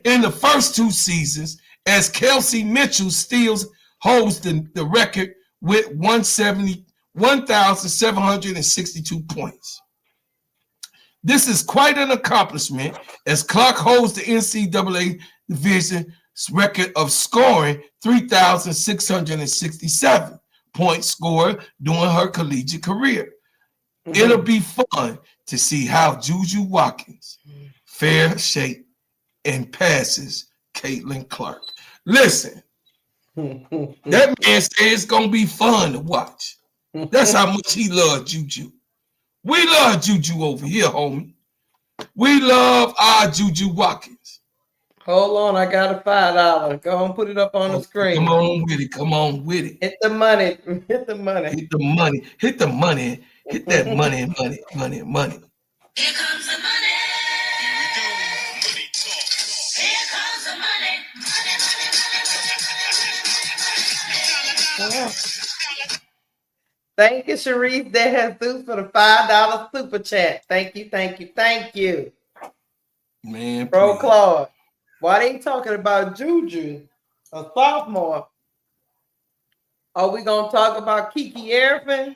in the first 2 seasons, as Kelsey Mitchell still holds the record with 1,762 points. This is quite an accomplishment, as Clark holds the NCAA division record of scoring 3,667 points scored during her collegiate career. It'll be fun to see how Juju Watkins fair shake and passes Caitlin Clark. Listen, that man said it's gonna be fun to watch. That's how much he loves Juju. We love Juju over here, homie. We love our Juju Watkins. Hold on, I got a $5. Go and put it up on the screen. Come on with it. Come on with it. Hit the money. Hit the money. Hit the money. Hit the money. Hit that money. Here comes the money. Here comes the money. Thank you, Sharice De Jesus, for the $5 super chat. Thank you. Man, Bro, Claude, why they talking about Juju, a sophomore? Are we gonna talk about Kiki Rice?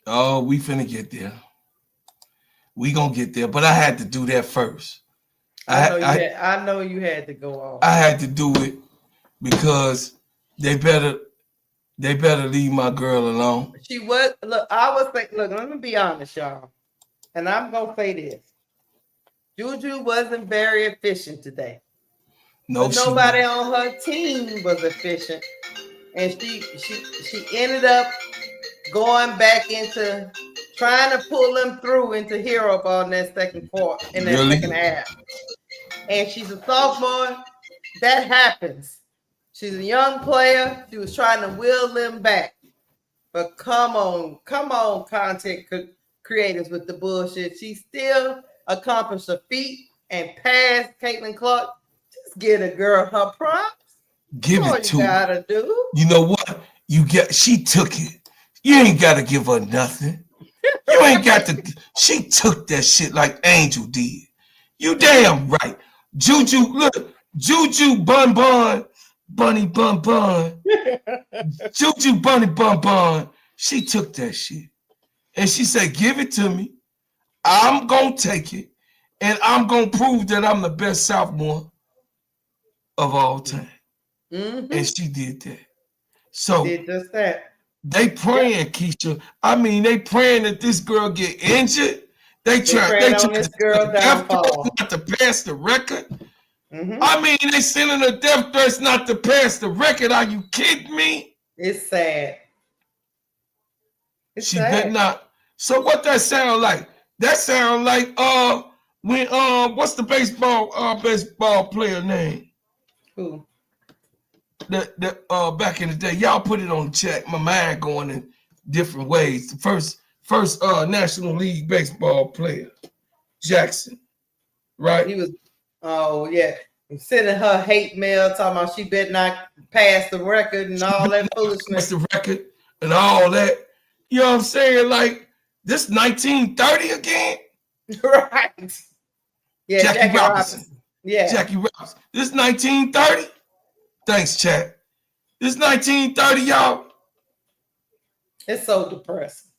Oh, we finna get there. We gonna get there, but I had to do that first. I know you had to go on. I had to do it because they better leave my girl alone. She was let me be honest, y'all. And I'm gonna say this. Juju wasn't very efficient today. No, nobody on her team was efficient. And she ended up going back into trying to pull them through into hero ball in that second quarter, in that second half. And she's a sophomore. That happens. She's a young player. She was trying to will them back. But come on, content creators with the bullshit. She still accomplished a feat and passed Caitlin Clark. Just give a girl her props. Give it to her. Gotta do. You know what? She took it. You ain't gotta give her nothing. You ain't got to. She took that shit like Angel did. You damn right. Juju, look. Juju Bunny Bun. Juju Bunny Bun. She took that shit. And she said, give it to me. I'm going to take it. And I'm going to prove that I'm the best sophomore of all time. Mm-hmm. And she did that. So did just that. They praying, Keisha. I mean, they praying that this girl get injured. They try this girl downfall. Not to pass the record. Mm-hmm. I mean, they sending a death threats not to pass the record. Are you kidding me? It's sad. She did not. So what that sound like? That sound like when what's the baseball player name? Who? The back in the day. Y'all put it on the chat. My mind going in different ways. The first National League baseball player, Jackson, right? He was, oh yeah, sending her hate mail talking about she better not pass the record and all that foolishness. Pass the record and all that. You know what I'm saying? Like this 1930 again, right? Yeah, Jackie Robinson. Yeah, Jackie Robinson. This 1930. Thanks, chat. It's 1930, y'all. It's so depressing.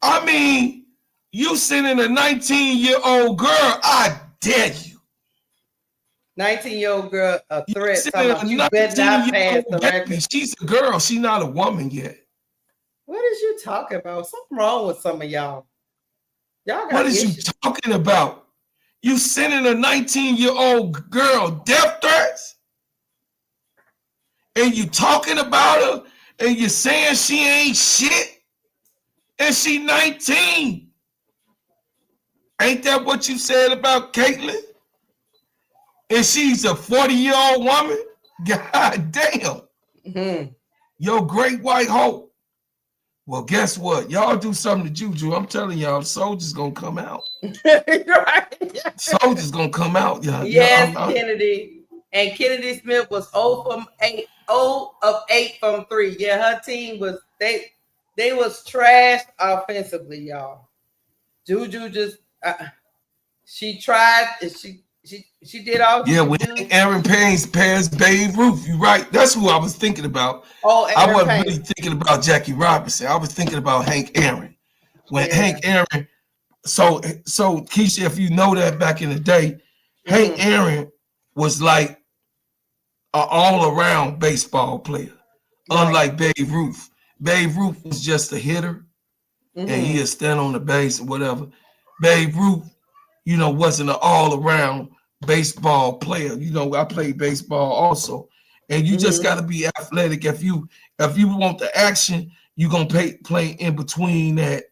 I mean, you sending a 19-year-old girl, I dare you. 19-year-old girl, a You threat sending talking a about you better not pass 19-year-old the baby. record. She's a girl. She's not a woman yet. What is you talking about? Something wrong with some of y'all. Y'all got What is issues. you talking about? You sending a 19-year-old girl death threats? And you talking about her and you saying she ain't shit? And she 19. Ain't that what you said about Caitlyn? And she's a 40-year-old woman? God damn. Mm-hmm. Yo, great white hope. Well, guess what? Y'all do something to Juju. I'm telling y'all, the soldier's gonna come out. Right. Soldier's gonna come out. Yeah, Yes, Kennedy. And Kennedy Smith was 0 of 8 from 3. Yeah, her team was they was trashed offensively, y'all. Juju just she tried and she did all she when could do. Aaron Payne's passed Babe Ruth. You right. That's who I was thinking about. Oh, I Aaron wasn't Payne. really thinking about Jackie Robinson. I was thinking about Hank Aaron. When Hank Aaron, so Keisha, if you know that back in the day, Hank Aaron was like an all-around baseball player. Unlike Babe Ruth. Babe Ruth was just a hitter, and he'd stand on the base or whatever. Babe Ruth, wasn't an all-around baseball player. I played baseball also. And you just got to be athletic. If you want the action, you're going to play in between that,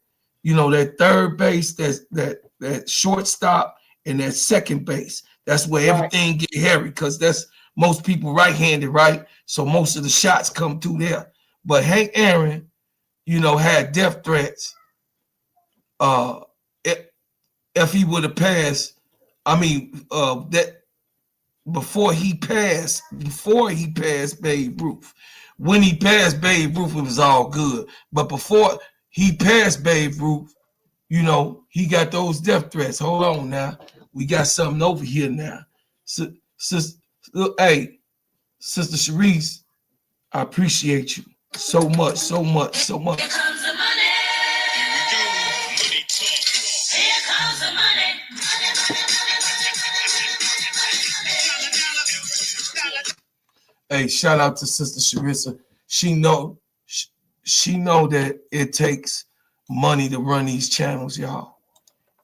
that third base, that shortstop, and that second base. That's where everything get hairy because that's most people right-handed, right? So most of the shots come through there. But Hank Aaron, had death threats. If he would have passed, that before he passed Babe Ruth. When he passed Babe Ruth, it was all good. But before he passed Babe Ruth, he got those death threats. Hold on now. We got something over here now. Hey, Sister Sharice, I appreciate you so much, so much, so much. Here comes the money. Here comes the money. Hey, shout out to Sister Sharissa. She know that it takes money to run these channels, y'all.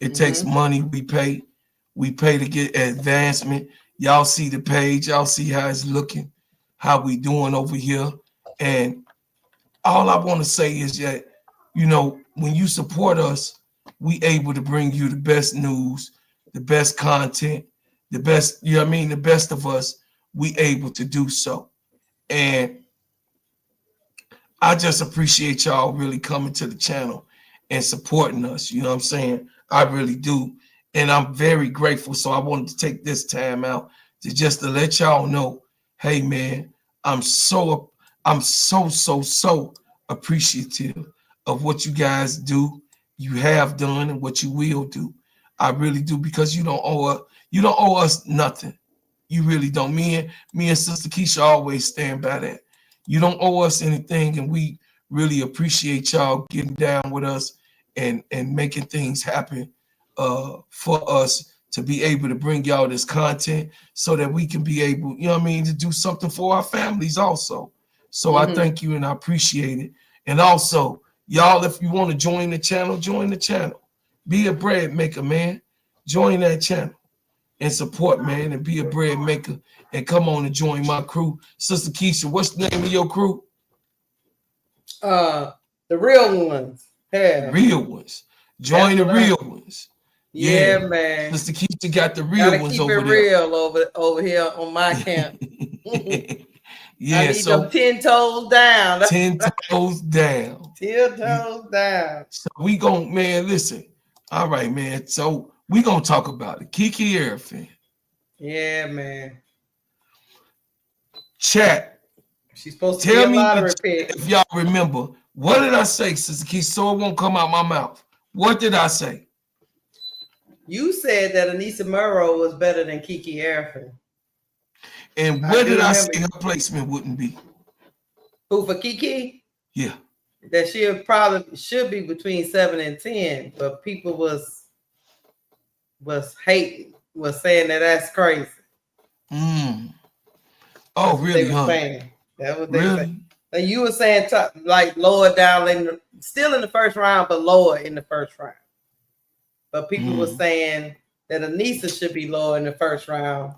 It takes money. We pay to get advancement. Y'all see the page. Y'all see how it's looking, how we doing over here. And all I want to say is that, when you support us, we able to bring you the best news, the best content, the best, the best of us, we able to do so. And I just appreciate y'all really coming to the channel and supporting us. You know what I'm saying? I really do. And I'm very grateful. So I wanted to take this time out to let y'all know, hey man, I'm so appreciative of what you guys do, you have done, and what you will do. I really do, because you don't owe us nothing. You really don't. Me and Sister Keisha always stand by that. You don't owe us anything, and we really appreciate y'all getting down with us and making things happen for us to be able to bring y'all this content so that we can be able, to do something for our families also. So I thank you and I appreciate it. And also, y'all, if you want to join the channel, join the channel. Be a bread maker, man. Join that channel and support, man, and be a bread maker and come on and join my crew. Sister Keisha, what's the name of your crew? The real ones. Yeah. The real ones. Join the real ones. Yeah, man. Sister Keisha got the real ones over there. Gotta keep it real over here on my camp. Yeah, I need them 10 toes down. 10 toes down. 10 toes down. So we gon', man, listen. All right, man. So we gonna talk about it. Kiki Rice. Yeah, man. Chat. She's supposed to tell be a me lottery pick. If y'all remember, what did I say, Sister Keisha? So it won't come out my mouth. What did I say? You said that Anissa Murrow was better than Kiki Rice. And where did I say her placement wouldn't be? Who for Kiki? Yeah. That she probably should be between 7 and 10, but people was hating, was saying that's crazy. Oh, really, huh? That was they saying. Like you were saying, like lower down, still in the first round, but lower in the first round. But people were saying that Anissa should be lower in the first round,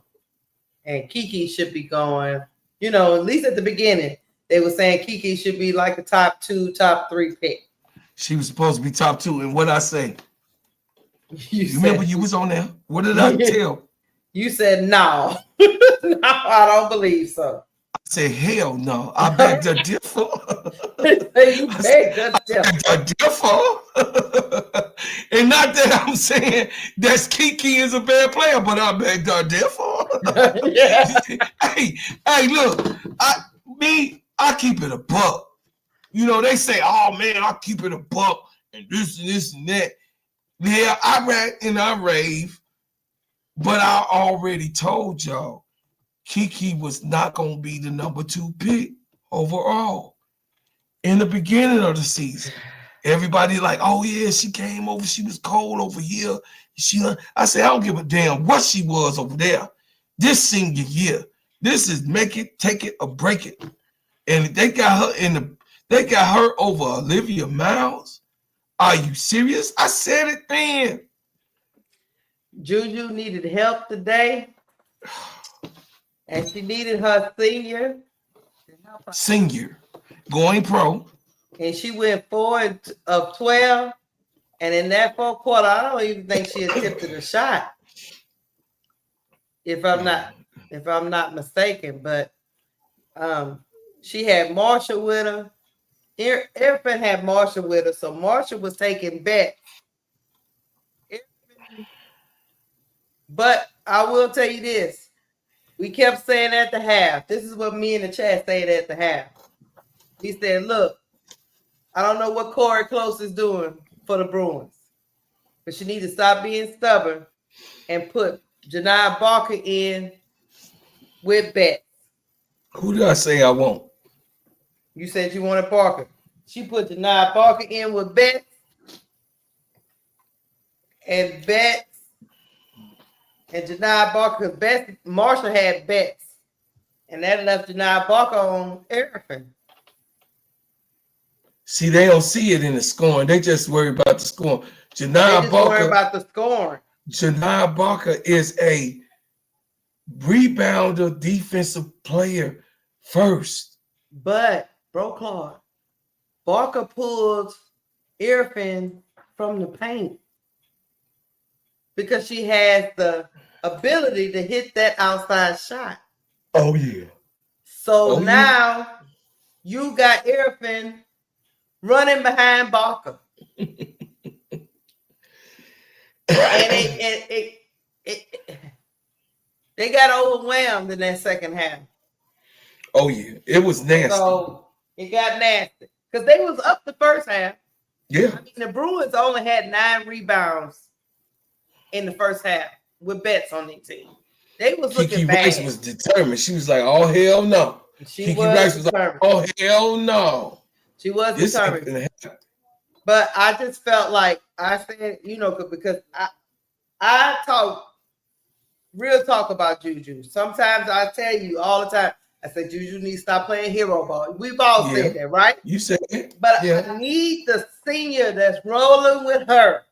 and Kiki should be going. You know, at least at the beginning, they were saying Kiki should be like a top 2, top 3 pick. She was supposed to be top 2, and what I say? You remember you was on there? What did I tell? You said no. No, I don't believe so. I said, hell no. I beg to differ. You beg to differ. And not that I'm saying that Kiki is a bad player, but I beg to differ. hey, look, I keep it a buck. You know, they say, oh man, I keep it a buck and this and that. Yeah, I rant and I rave, but I already told y'all Kiki was not going to be the number 2 pick overall. In the beginning of the season, everybody like, oh yeah, she came over, she was cold over here. I said, I don't give a damn what she was over there. This senior year, this is make it, take it, or break it. And they got her over Olivia Miles. Are you serious? I said it then. Juju needed help today. And she needed her senior going pro. And she went 4 of 12. And in that fourth quarter, I don't even think she attempted a shot. If I'm not mistaken. But she had Marsha with her. Serv'n had Marsha with her, so Marsha was taking bets. But I will tell you this. We kept saying at the half. This is what me in the chat said at the half. He said, look, I don't know what Corey Close is doing for the Bruins, but she needs to stop being stubborn and put Janiyah Barker in with bets. Who did I say I want? You said you wanted Barker. She put Janiyah Barker in with bets. And Janiyah Barker, Marshall had bets. And that left Janiyah Barker on Serv'n. See, they don't see it in the scoring. They just worry about the scoring. Janiyah Barker worry about the scoring. Janiyah Barker is a rebounder, defensive player first. But, Bro Clark, Barker pulled Serv'n from the paint because she has the ability to hit that outside shot. Oh, yeah. So now you got Serv'n running behind Barker. And they got overwhelmed in that second half. Oh, yeah. It was nasty. So it got nasty. Because they was up the first half. Yeah. I mean, the Bruins only had 9 rebounds in the first half with bets on their team. They was looking bad. Kiki Rice was determined. She was like, oh, hell no. Kiki Rice was like, oh, hell no. She was determined. But I just felt like, I said, because I talk real talk about Juju. Sometimes I tell you all the time, I said, Juju needs to stop playing hero ball. We've all said that, right? You said it. But I need the senior that's rolling with her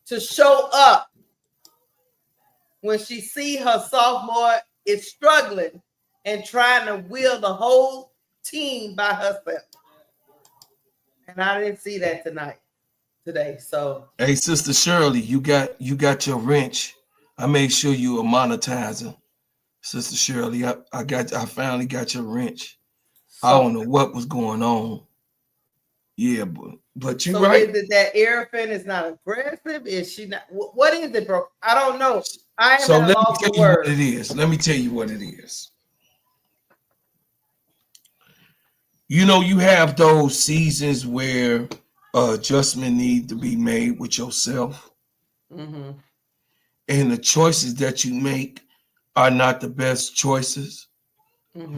to show up when she see her sophomore is struggling and trying to wheel the whole team by herself. And I didn't see that today. So hey, Sister Shirley, you got your wrench. I made sure you a monetizer. Sister Shirley, I finally got your wrench. So, I don't know what was going on. Yeah, but you're right. Is it that Serv'n is not aggressive? Is she not? What is it, bro? I don't know. So let me tell you what it is. Let me tell you what it is. You have those seasons where adjustment need to be made with yourself. Mm-hmm. And the choices that you make are not the best choices. Mm-hmm.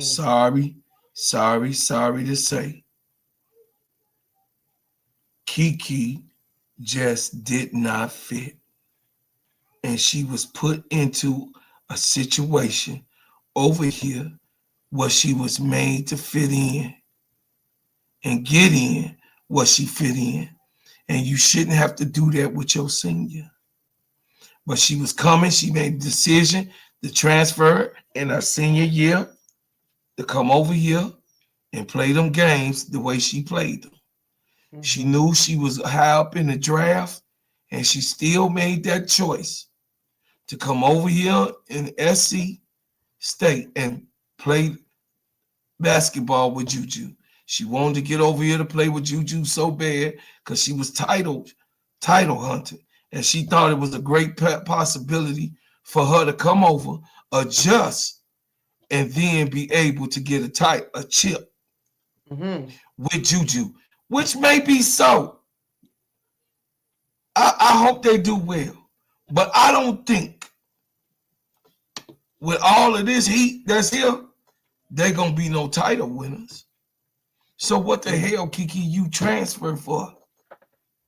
Sorry to say. Kiki just did not fit. And she was put into a situation over here where she was made to fit in and get in what she fit in. And you shouldn't have to do that with your senior. But she was coming. She made a decision to transfer in her senior year to come over here and play them games the way she played them. Mm-hmm. She knew she was high up in the draft, and she still made that choice to come over here in SC State and play basketball with Juju. She wanted to get over here to play with Juju so bad because she was title hunted, and she thought it was a great possibility for her to come over, adjust, and then be able to get a chip Mm-hmm. with Juju, which may be so. I hope they do well, but I don't think with all of this heat that's here, they're gonna be no title winners. So what the hell, Kiki, you transferred for?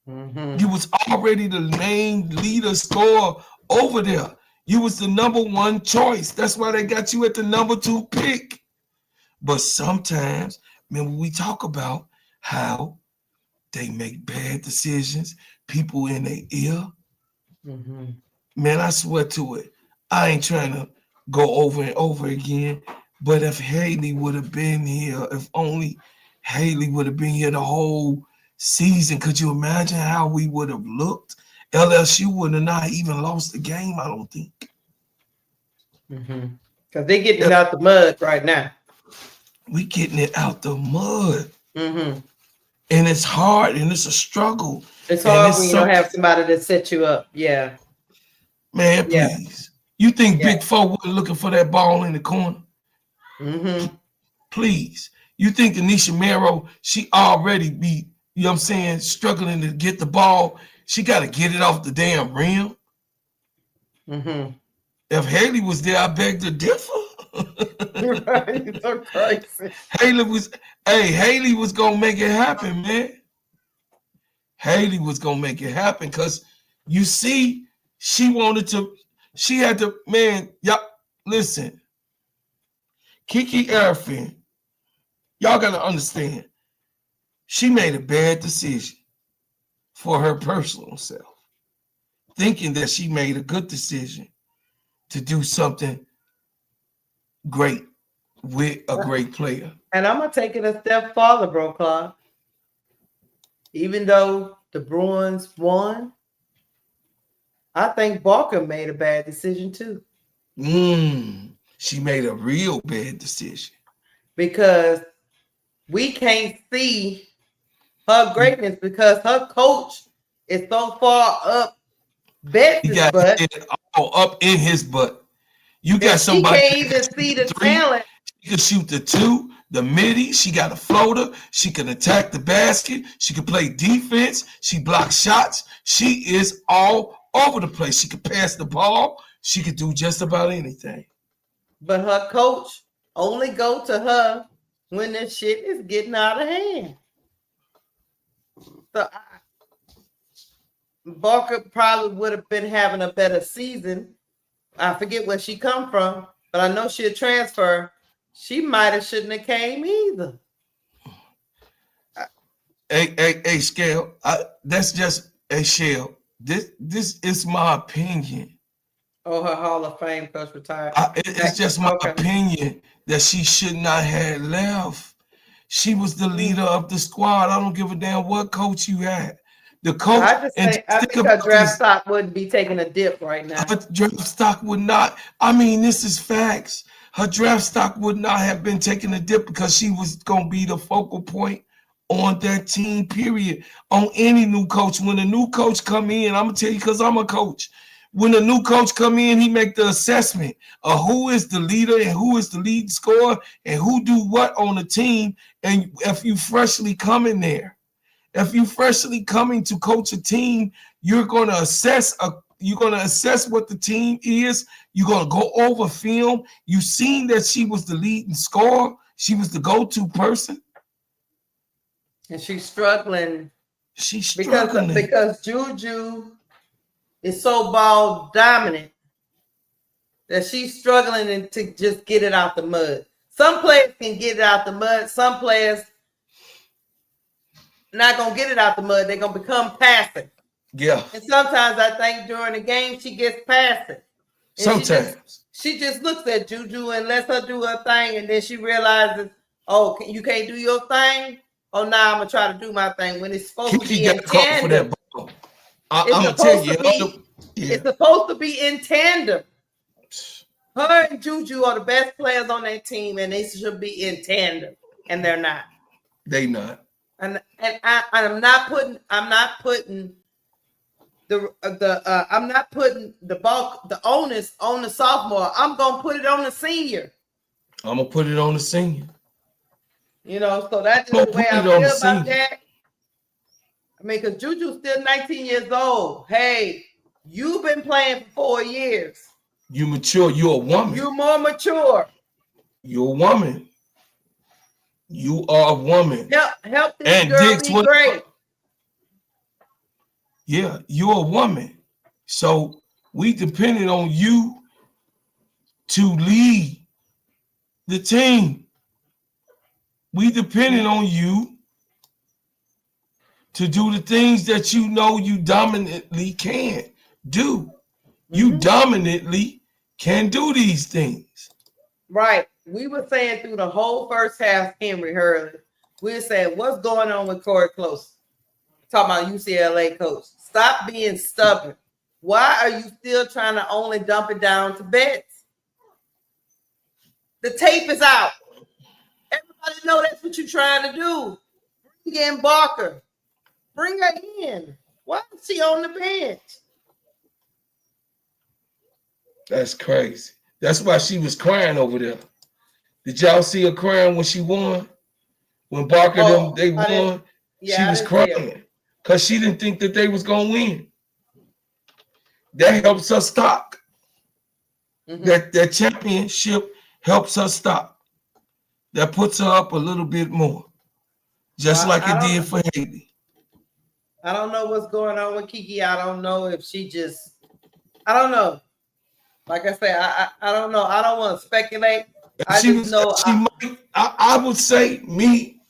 Mm-hmm. You was already the main leader scorer over there. You was the number one choice. That's why they got you at the number 2 pick. But sometimes, when we talk about how they make bad decisions, people in their ear, Mm-hmm. man, I swear to it. I ain't trying to go over and over again. But if Haley would have been here, if only Haley would have been here the whole season, could you imagine how we would have looked? LSU would have not even lost the game, I don't think. Mm-hmm. Because they're getting it out the mud right now. We getting it out the mud. Mm-hmm. And it's hard and it's a struggle. It's hard when you don't have somebody to set you up. Yeah. Man, please. You think Big Four was looking for that ball in the corner? Mm-hmm. Please. You think Anisha Mero, she already be, you know what I'm saying, struggling to get the ball. She got to get it off the damn rim. Mm-hmm. If Haley was there, I beg to differ. Right, so crazy. Haley was gonna make it happen, man. Haley was gonna make it happen because you see, she had to, man, y'all listen. Kiki Erfin, y'all gotta understand, she made a bad decision for her personal self, thinking that she made a good decision to do something great with a great player. And I'm gonna take it a step farther, bro, Clark. Even though the Bruins won, I think Barker made a bad decision too. She made a real bad decision. Because we can't see her greatness because her coach is so far up Betsy's He got butt. it all up in his butt. You got somebody she can't even see the talent. She can shoot the 2, the midi. She got a floater. She can attack the basket. She can play defense. She blocks shots. She is all over the place. She can pass the ball. She could do just about anything. But her coach only go to her when the shit is getting out of hand. So Barker probably would have been having a better season. I forget where she come from, but I know she'll transfer. She might have shouldn't have came either. Hey, Scale. That's just a shell. This is my opinion. Oh, her Hall of Fame coach retired. It's just my opinion that she should not have left. She was the leader of the squad. I don't give a damn what coach you had. The coach. I think her draft stock wouldn't be taking a dip right now. Her draft stock would not. I mean, this is facts. Her draft stock would not have been taking a dip because she was going to be the focal point on that team, period. On any new coach. When a new coach come in, I'm going to tell you because I'm a coach. When a new coach come in, he make the assessment of who is the leader and who is the lead scorer and who do what on the team. And if you freshly come in there, if you freshly coming to coach a team, you're going to assess assess what the team is. You're gonna go over film. You seen that she was the leading scorer. She was the go-to person. And she's struggling. She's struggling because Juju is so ball dominant that she's struggling to just get it out the mud. Some players can get it out the mud. Some players not gonna get it out the mud. They're gonna become passive. Yeah. And sometimes I think during the game she gets passive. And sometimes she just looks at Juju and lets her do her thing, and then she realizes, oh, you can't do your thing. Oh, now I'm gonna try to do my thing when it's supposed Kiki to be in tandem. I'm gonna tell you, it's supposed to be in tandem. Her and Juju are the best players on that team, and they should be in tandem, and they're not. They not. And I'm not putting the onus on the sophomore. I'm gonna put it on the senior. I'm gonna put it on the senior. You know, so that's just the way I feel about that. I mean, because Juju's still 19 years old. Hey, you've been playing for 4 years. You mature. You're a woman. You're more mature. You're a woman. You are a woman. Help this girl be great. Yeah, you're a woman. So we depended on you to lead the team. We depended on you to do the things that you know you dominantly can do. You dominantly can do these things. Right. We were saying through the whole first half, Henry Hurley, we were saying, what's going on with Corey Close? Talking about UCLA coach. Stop being stubborn. Why are you still trying to only dump it down to Betts? The tape is out. Everybody know that's what you're trying to do. Bring in Barker. Bring her in. Why is she on the bench? That's crazy. That's why she was crying over there. Did y'all see her crying when she won? When Barker they won? She was crying because she didn't think that they was going to win. That helps her stock. That championship helps her stock. That puts her up a little bit more. Just like it did for Haley. I don't know what's going on with Kiki. I don't know if she just, I don't know. Like I said, I don't know. I don't want to speculate. I would say me.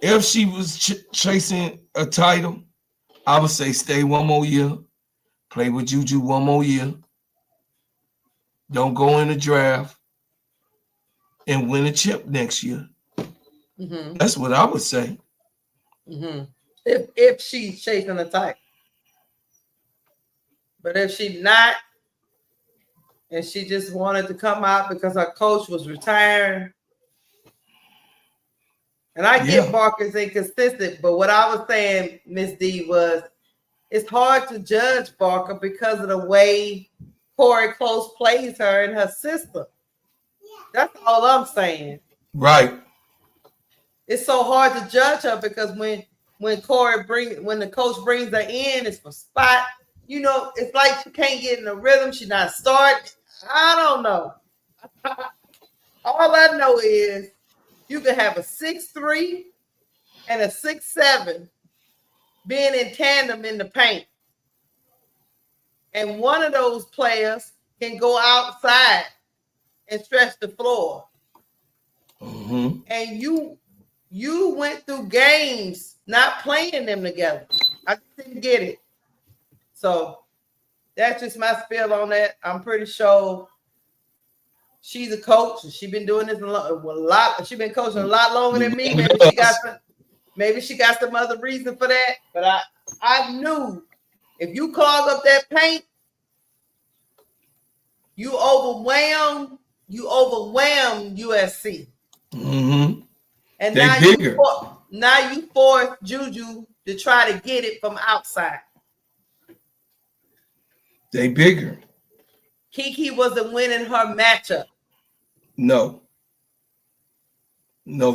If she was chasing a title, I would say stay one more year, play with Juju one more year. Don't go in the draft and win a chip next year. That's what I would say. If she's chasing a title. But if she's not, and she just wanted to come out because her coach was retiring, and I get Barker's inconsistent, but what I was saying, Miss D, was it's hard to judge Barker because of the way Corey Close plays her in her system. That's all I'm saying. Right. It's so hard to judge her because when the coach brings her in, it's for spot. You know, it's like she can't get in the rhythm. She's not starting. I don't know. All I know is you can have a 6'3" and a 6'7" being in tandem in the paint. And one of those players can go outside and stretch the floor. And you went through games not playing them together. I just didn't get it. So that's just my spiel on that. I'm pretty sure she's a coach. She's been doing this a lot. She's been coaching a lot longer than me. Maybe she got some other reason for that. But I knew if you clog up that paint, you overwhelm USC. And now you force Juju to try to get it from outside. They bigger. Kiki wasn't winning her matchup. No,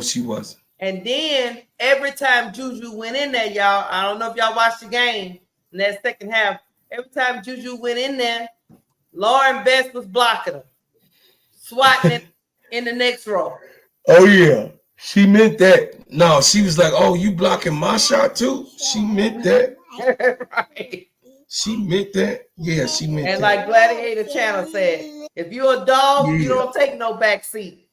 she wasn't. And then every time Juju went in there, y'all, I don't know if y'all watched the game, in that second half, every time Juju went in there, Lauren Best was blocking her, swatting it in the next row. Oh yeah, she meant that. No, she was like, "Oh, you blocking my shot too?" She meant that. Right. She meant that. Yeah, she meant And that. like Gladiator Channel said, if you're a dog, you Yeah. don't take no back seat.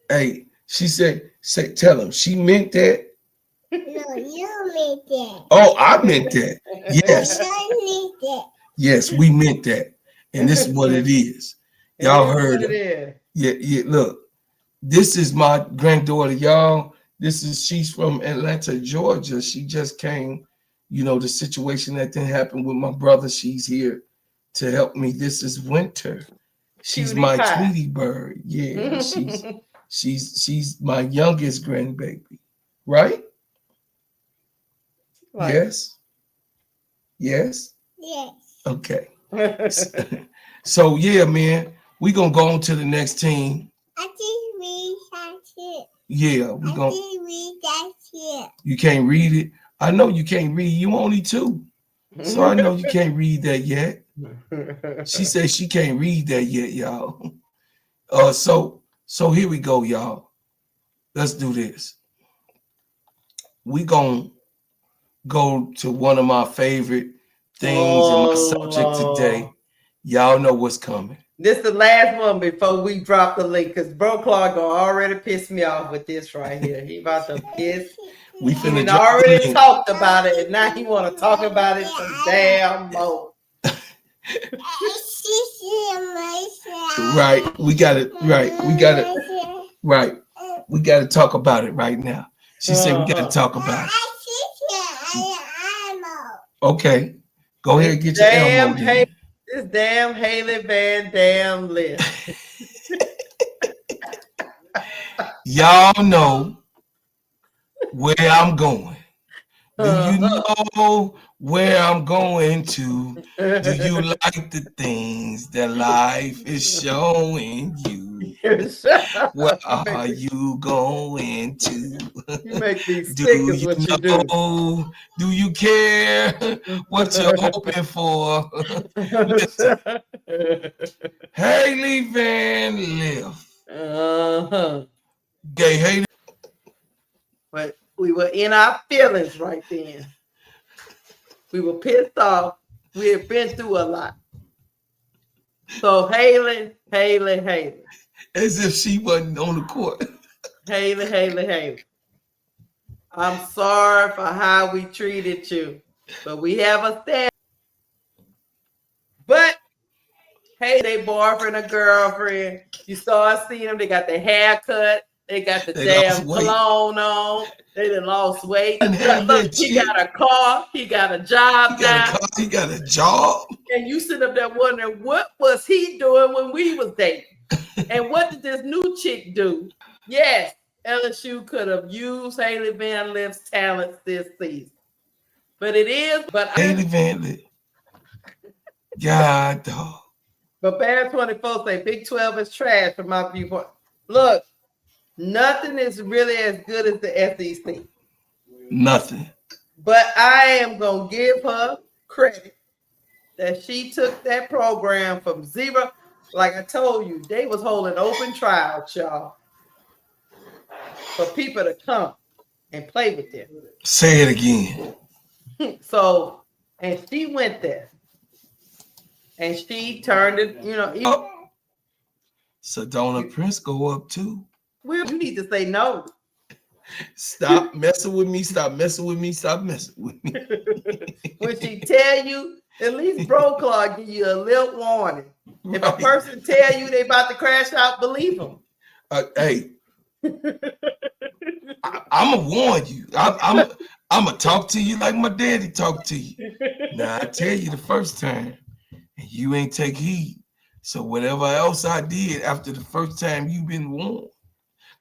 Hey, she said, "Say, tell him." She meant that. No, you meant that. Oh, I meant that. Yes, I meant that. yes, we meant that, and this is what it is. It Y'all is heard what it her. is. Yeah, yeah. Look, this is my granddaughter, y'all. She's from Atlanta, Georgia. She just came. You know, the situation that didn't happen with my brother. She's here to help me. This is Winter. She's Cutie my pie. Tweety bird. Yeah, she's my youngest grandbaby. Right? Right. Yes. Yes. Yes. Okay. So yeah, man, we gonna go on to the next team. I just read that shit. Yeah, we I gonna. just read that shit. You can't read it. I know you can't read. You only 2, so I know you can't read that yet. She said she can't read that yet, y'all. So here we go, y'all. Let's do this. We gonna go to one of my favorite things in my subject today. Y'all know what's coming. This is the last one before we drop the link, because Bro Clark gonna already piss me off with this right here. He about to piss. We He finna done drop the already link. talked about it, and now he want to talk about it some damn more. Right, we got it. Right, we got it. Right, we got to talk about it right now. She said we got to talk about it. Okay, go ahead and get your Elmo. This damn Haley Van Dam list. Y'all know where I'm going. Do you know where I'm going to? Do you like the things that life is showing you? Where are you going to? You make me sick Do is you what you do. know? Do you care what you're hoping for? Listen, Haley Van Lith. Gay Haley. But we were in our feelings right then. We were pissed off. We had been through a lot. So Haley. As if she wasn't on the court. Haley. I'm sorry for how we treated you, but we have a stand. But hey, they boyfriend or girlfriend. You start seeing them. They got their haircut. They got the damn cologne on. They done lost weight. Look, he got a car. He got a job now. He got a job. And you sit up there wondering, what was he doing when we was dating? And what did this new chick do? Yes, LSU could have used Haley Van Lith's talents this season. But Haley Van Lith. God, dog. But Bear 24 say Big 12 is trash from my viewpoint. Look, nothing is really as good as the SEC. Nothing. But I am going to give her credit that she took that program from zero. Like I told you, they was holding open trials, y'all, for people to come and play with them. Say it again. So, and she went there. And she turned it, up. Sedona Prince go up too. Well, you need to say no. Stop messing with me. Stop messing with me. Stop messing with me. When she tell you, at least Bro Clark give you a little warning. If a person tell you they about to crash out, believe them. Hey, I'm gonna warn you. I'm gonna talk to you like my daddy talked to you. Now I tell you the first time, and you ain't take heed. So whatever else I did after the first time, you've been warned.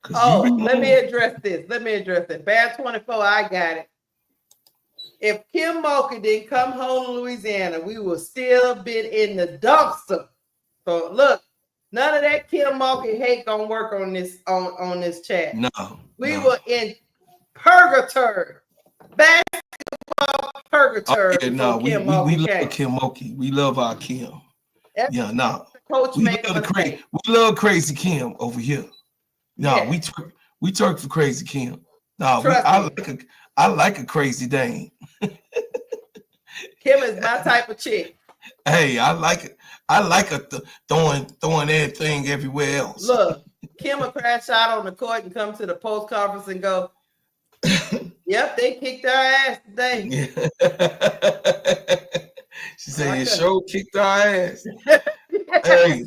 Let me address this. Bad 24, I got it. If Kim Mulkey didn't come home to Louisiana, we would still been in the dumpster. So look, none of that Kim Mulkey hate gonna work on this on this chat. No. We were in purgatory. Basketball purgatory Yeah, before no, we Kim we we Mulkey love came. Kim Mulkey. We love our Kim. Every Yeah, no. coach We made a love the crazy. mistake. We love crazy Kim over here. No, Yeah, we twerk for crazy Kim. No, trust me. I like a crazy Dane. Kim is my type of chick. Hey, I like it. I like a throwing everything everywhere else. Look, Kim will crash out on the court and come to the post conference and go, "Yep, they kicked our ass today." She said, "Your show kicked our ass." Hey,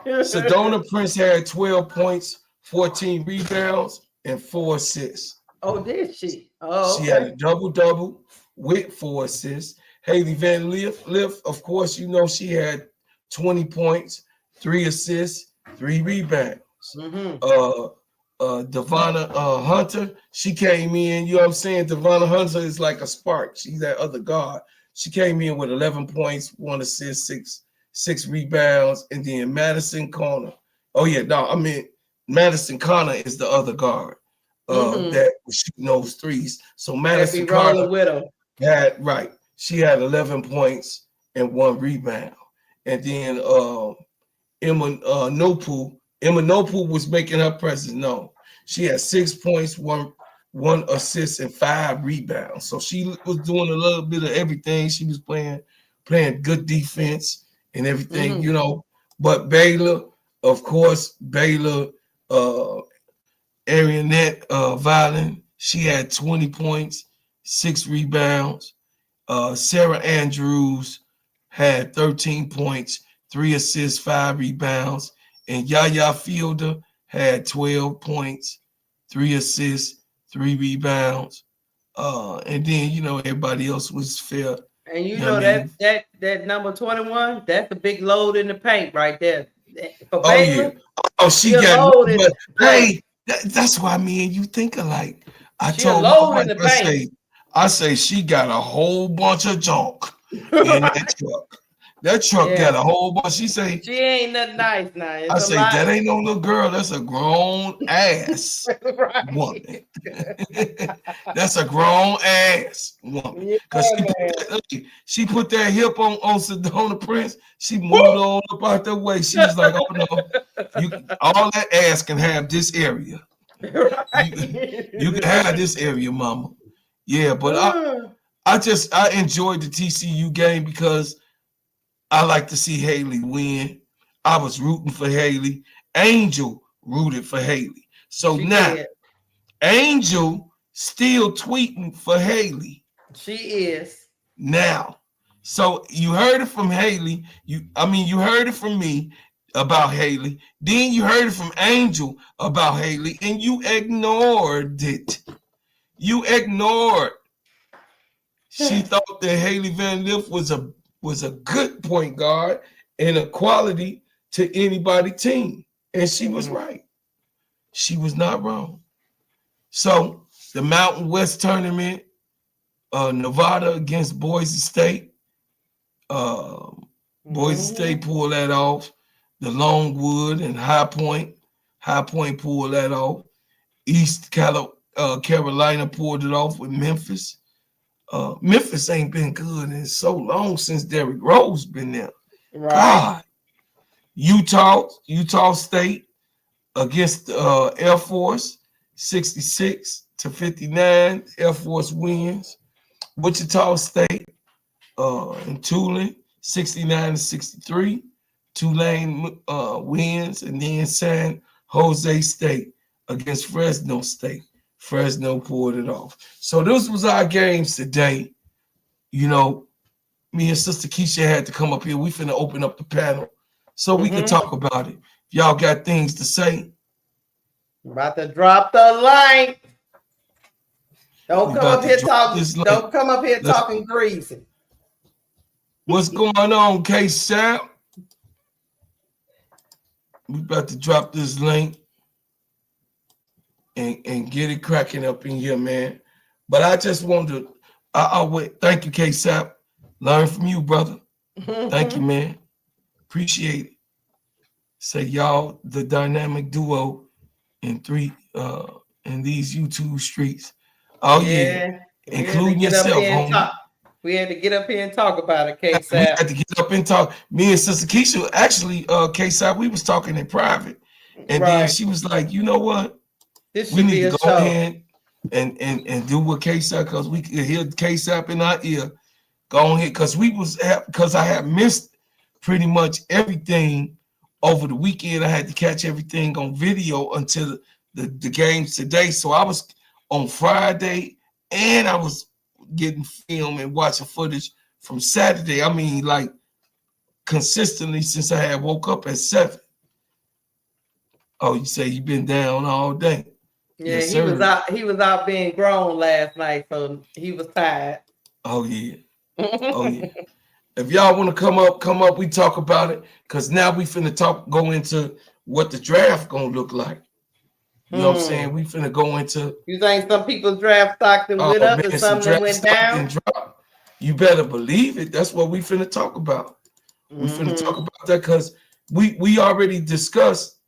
Sedona Prince had 12 points, 14 rebounds, and 4 assists. Oh, did she? Oh, She had okay. a double-double with 4 assists. Haley Van Lith, of course, you know she had 20 points, 3 assists, 3 rebounds. Devonna Hunter, she came in, you know what I'm saying? Devonna Hunter is like a spark. She's that other guard. She came in with 11 points, 1 assist, six rebounds, and then Madison Connor. Oh, yeah, no, I mean, Madison Connor is the other guard that was shooting those threes. So Madison Connor with them. she had 11 points and 1 rebound. And then Emma Nopu was making her presence known. She had 6 points, one assist, and 5 rebounds. So she was doing a little bit of everything. She was playing good defense and everything, you know. But Baylor, of course, Arianette Violin, she had 20 points, 6 rebounds. Sarah Andrews had 13 points, 3 assists, 5 rebounds. And Yaya Fielder had 12 points, 3 assists, 3 rebounds. And then, you know, everybody else was fair. And you know that number 21, that's a big load in the paint right there. For Baylor, yeah. Oh, she got load in hey, that's why me and you think alike. I she told load my in the wife, paint. I say she got a whole bunch of junk in that truck. That truck got a whole bunch. She say she ain't nothing nice now. It's I say that ain't no little girl. That's a grown ass woman. That's a grown ass woman. Because she put that hip on Sedona Prince. She moved on up out that way. She was like, "Oh no, all that ass can have this area. You can have this area, mama." Yeah, but I enjoyed the TCU game because I like to see Haley win. I was rooting for Haley. Angel rooted for Haley. So now Angel still tweeting for Haley. She is. Now. So you heard it from Haley. You heard it from me about Haley. Then you heard it from Angel about Haley, and you ignored it. You ignored. She thought that Haley Van Lith was a good point guard and a quality to anybody team. And she was right. She was not wrong. So the Mountain West tournament, Nevada against Boise State. Boise State pulled that off. The Longwood and High Point pulled that off. East Carolina pulled it off with Memphis. Memphis ain't been good in so long since Derrick Rose been there. Right. God. Utah State against Air Force, 66-59. Air Force wins. Wichita State and Tulane, 69-63. Tulane wins, and then San Jose State against Fresno State. Fresno pulled it off. So those was our games today. You know, me and Sister Keisha had to come up here. We finna open up the panel so we can talk about it. Y'all got things to say? About to drop the light. Don't come up here talking. Don't come up here talking greasy. What's going on, K-Sap? We about to drop this link and get it cracking up in here, man. But I just wanted to, thank you, K-Sap. Learn from you, brother. Thank you, man. Appreciate it. Say y'all, the dynamic duo in these YouTube streets. Oh yeah, including yourself, homie. We had to get up here and talk about it, We K-Sap. had to get up and talk. Me and Sister Keisha, actually, K-Sap, we was talking in private. And then she was like, you know what? This We should need be to a go show. ahead and do what K-Sap, because we could hear K-Sap in our ear. Go ahead, because I had missed pretty much everything over the weekend. I had to catch everything on video until the games today. So I was on Friday and I was getting film and watching footage from Saturday. I mean, like consistently since I had woke up at 7. Oh, you say you've been down all day? Yeah, Yes, he was sir. out. He was out being grown last night, so he was tired. Oh yeah. Oh yeah. If y'all want to come up, we talk about it. Cause now we finna go into what the draft gonna look like. You know what I'm saying? We finna go into. You think some people's draft stock then went up and some that went down? Drop. You better believe it. That's what we finna talk about. We finna talk about that because we already discussed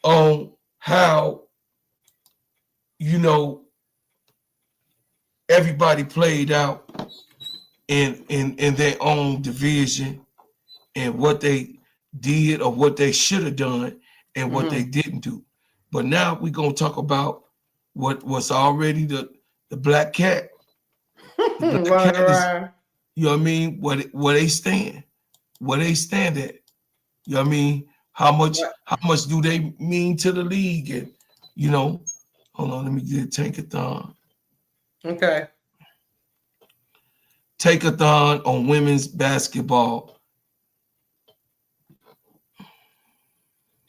on how, you know, everybody played out in their own division and what they did or what they should have done and what they didn't do. But now we're gonna talk about what was already the black cat. The black cat is, you know what I mean, where they stand, where they stand at. You know what I mean? How much do they mean to the league? And you know, hold on, let me get Tankathon. Okay. Tankathon on women's basketball.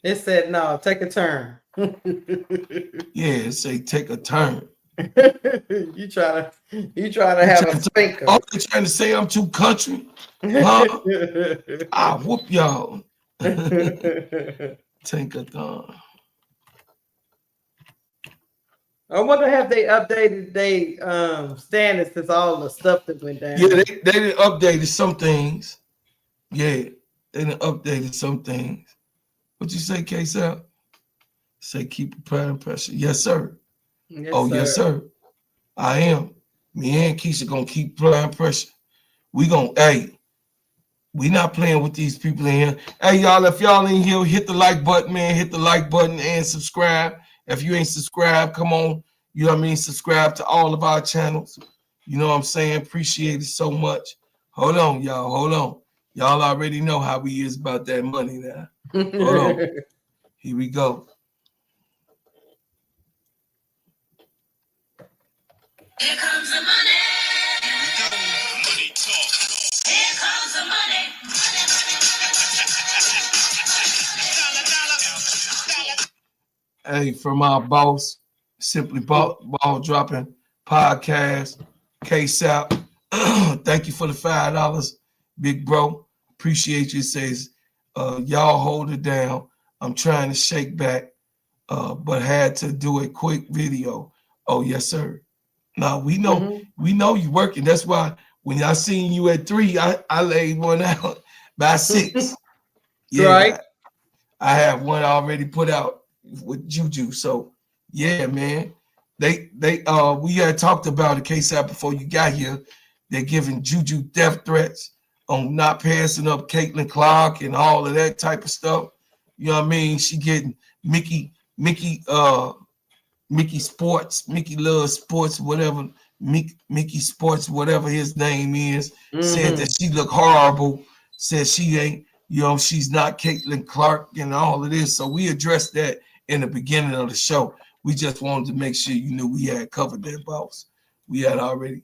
It said no, take a turn. Yeah, it say take a turn. you try to have a spanker. Oh, they trying to say I'm too country? Huh? I whoop y'all. Tankathon. I wonder have they updated their standards since all the stuff that went down. Yeah, they didn't updated some things. Yeah, they didn't updated some things. What you say, K-Sap? Say keep applying pressure. Yes, sir. Yes, oh, sir. Yes, sir. I am. Me and Keisha gonna keep applying pressure. We not playing with these people in here. Hey, y'all, if y'all in here, hit the like button, man. Hit the like button and subscribe. If you ain't subscribed, come on. You know what I mean? Subscribe to all of our channels. You know what I'm saying? Appreciate it so much. Hold on, y'all. Hold on. Y'all already know how we is about that money now. Hold on. Here we go. Here comes the money. Here we go. Money talk. Here comes the money. Hey, from our boss, Simply Ball Dropping Podcast, K-Sap. Thank you for the $5, big bro. Appreciate you. It says, y'all hold it down. I'm trying to shake back, but had to do a quick video. Oh, yes, sir. Now we know you working. That's why when I seen you at 3, I laid one out by 6. Yeah, right. I have one already put out with Juju. So yeah, man. We had talked about it, K-Sap, before you got here. They're giving Juju death threats on not passing up Caitlin Clark and all of that type of stuff. You know what I mean? She getting Mickey Sports, Mickey Love Sports, whatever, Mickey Sports, whatever his name is, said that she looked horrible, said she ain't, you know, she's not Caitlin Clark and all of this. So we addressed that in the beginning of the show. We just wanted to make sure you knew we had covered that, boss. We had already,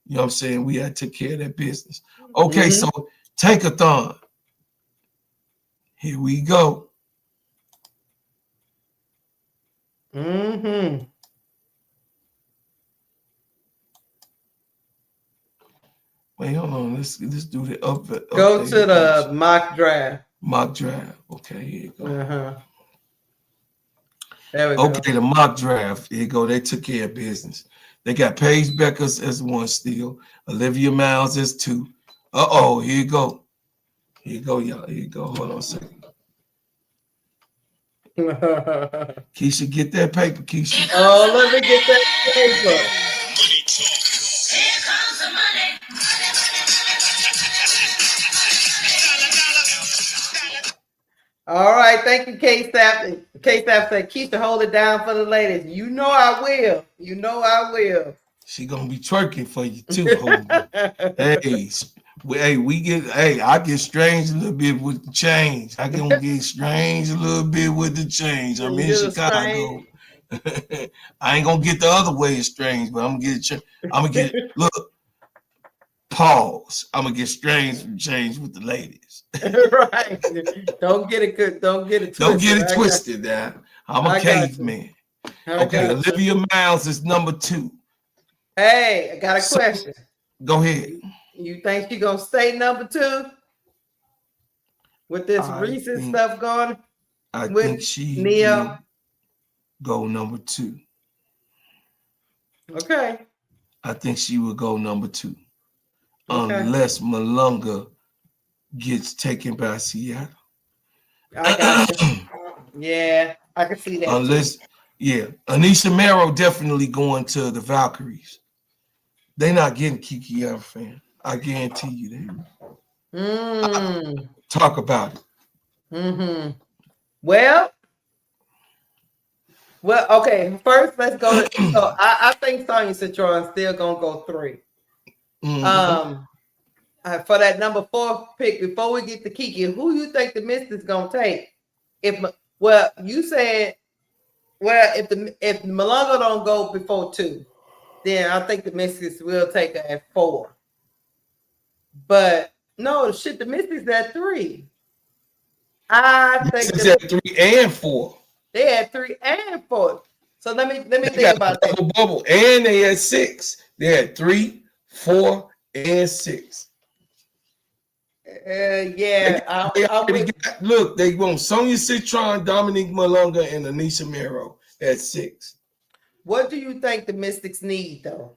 you know what I'm saying? We had took care of that business. Okay, so Tankathon. Here we go. Wait, hold on. Let's do the up. Go to the mock draft. Mock draft. Okay, here you go. There we go. Okay, the mock draft. Here you go. They took care of business. They got Paige Beckers as 1 still. Olivia Miles as 2. Uh-oh, here you go. Here you go, y'all. Here you go. Hold on a second. Keisha, get that paper, Keisha. Oh, let me get that paper. Here comes the money. Thank you, K-Staff. K-Staff said, Keisha, hold it down for the ladies. You know I will. You know I will. She gonna be twerking for you too, Hogan. I get strange a little bit with the change. I gonna get strange a little bit with the change. I'm in Chicago. I ain't gonna get the other way strange, but I'm gonna get look. Pause. I'm gonna get strange and change with the ladies. Right. Don't get it good. Don't get it twisted. Don't get it twisted now. I'm a caveman. Okay, Olivia Miles is number 2. Hey, I got a question. Go ahead. You think she gonna stay number 2 with this recent stuff going? I think she will go number 2. Okay. I think she will go number 2. Okay. Unless Malunga gets taken by Seattle. I got you. Yeah, I can see that. Unless, Anisha Mero definitely going to the Valkyries. They're not getting Kiki Rice. I guarantee you that. Talk about it. Mm-hmm. Well, okay. First, let's go. So I think Sonya Citron still gonna go 3. For that number 4 pick, before we get to Kiki, who you think the Mystics gonna take? If Malonga don't go before 2, then I think the Mystics will take her at 4. But no, the Mystics at 3. I think it's at 3 and 4. They had 3 and 4. So let me think about that. Bubble, and they had 6. They had 3, 4, and 6. Look, they want Sonya Citron, Dominique Malunga, and Anisha Mero at 6. What do you think the Mystics need, though?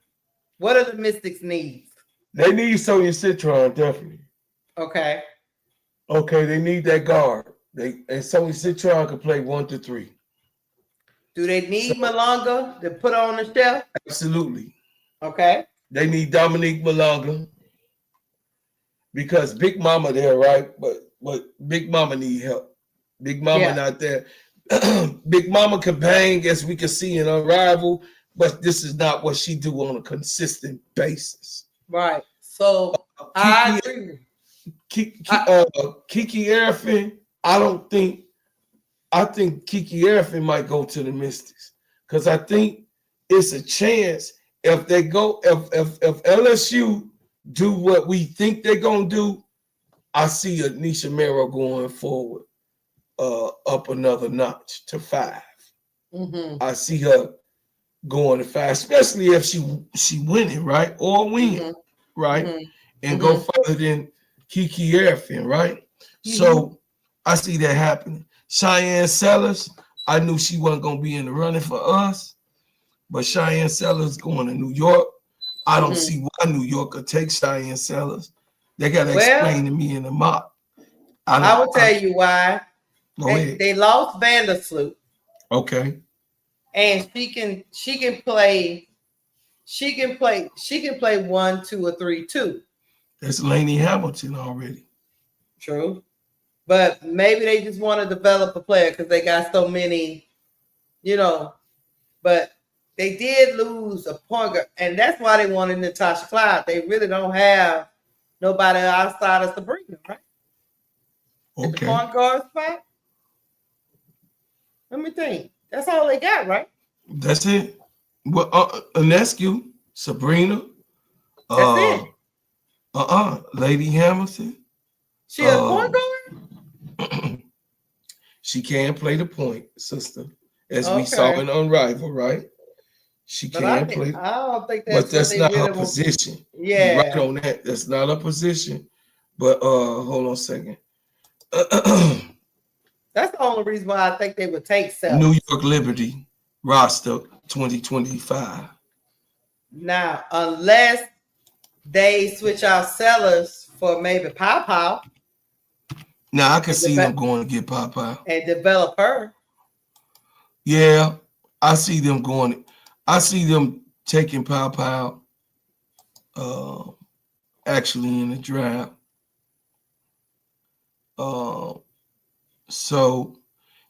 What are the Mystics needs? They need Sonya Citron, definitely. Okay. Okay, they need that guard. And Sonya Citron can play 1 to 3. Do they need Malunga to put on the shelf? Absolutely. Okay. They need Dominique Malunga because Big Mama there, right? But Big Mama need help. Big Mama not there. Big Mama can bang, as we can see in Unrivaled, but this is not what she do on a consistent basis. Right. So I agree. Kiki Rice, I think Kiki Rice might go to the Mystics because I think it's a chance if they go if LSU do what we think they're gonna do. I see Anisha Mero going forward up another notch to 5. I see her going to 5, especially if she winning, right, or win, right, and go further than Kiki Rice, right. So I see that happening. Cheyenne Sellers, I knew she wasn't gonna be in the running for us, but Cheyenne Sellers going to New York. I don't see why New York could take Cheyenne Sellers. They gotta explain to me in the mock. I will tell you why. They lost Vandersloot. Okay. And she can play 1, 2, or 3 too. That's Lainey Hamilton already. True. But maybe they just want to develop a player because they got so many, but they did lose a point guard, and that's why they wanted Natasha Clyde. They really don't have nobody outside of Sabrina, right? Okay. The point guard spot. Let me think. That's all they got, right? That's it. Well, Anescu, Sabrina. That's it. Lady Hamilton. She a point guard? She can play the point, sister, as we saw in Unrivaled, right? She can play. I don't think that's. But that's not her position. Yeah, you're right on that. That's not her position. But hold on a second. That's the only reason why I think they would take Sellers. New York Liberty roster 2025. Now, unless they switch out Sellers for maybe Pow. Now I can see them going to get Pow and develop her. Yeah, I see them going. I see them taking Pow actually in the draft. So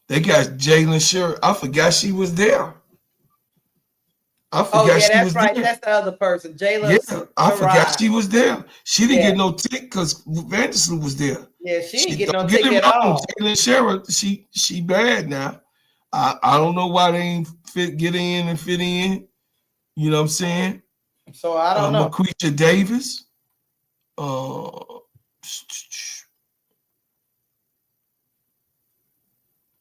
They got Jalen Sher. I forgot she was there. I Oh forgot yeah, she that's was right. there. That's the other person, Yeah, Jayla I forgot Sarai. she was there. She didn't get Yeah, no tick because Vanderson was there. yeah, she She ain't getting don't no get ticket it at wrong. all. Jalen Sherrod, she bad now. I don't know why they ain't get in and fit in. You know what I'm saying? So I don't know. Marquisha Davis. Uh,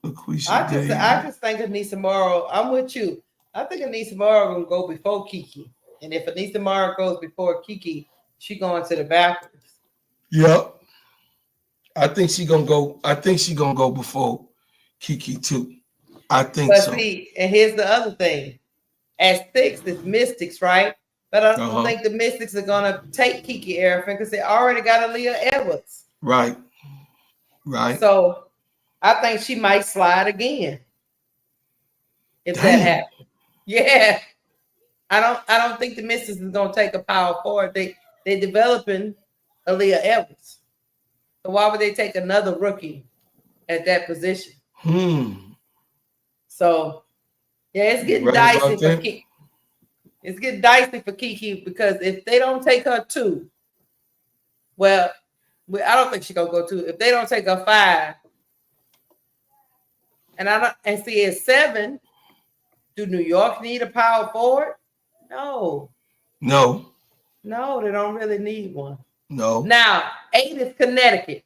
Marquisha I Davis. just think Anissa Morrow. I'm with you. I think Anissa Morrow gonna go before Kiki, and if Anissa Morrow goes before Kiki, she going to the backwards. Yep. I think she gonna go. I think she gonna go before Kiki too. I think But so. see, and here's the other thing: as six, it's Mystics, right? But I don't Uh-huh. think the Mystics are gonna take Kiki Arafin because they already got Aaliyah Edwards. Right. Right. So I think she might slide again if that Damn. happens. Yeah, I don't think the Mystics is gonna take a power forward. They developing Aaliyah Edwards. So why would they take another rookie at that position? So yeah, it's You getting right dicey about for that? Kiki. It's getting dicey for Kiki because if they don't take her two, well, I don't think she's gonna go two. If they don't take her five, and I don't and see it's seven, do New York need a power forward? No, No. no, they don't really need one. No. Now, eight is Connecticut.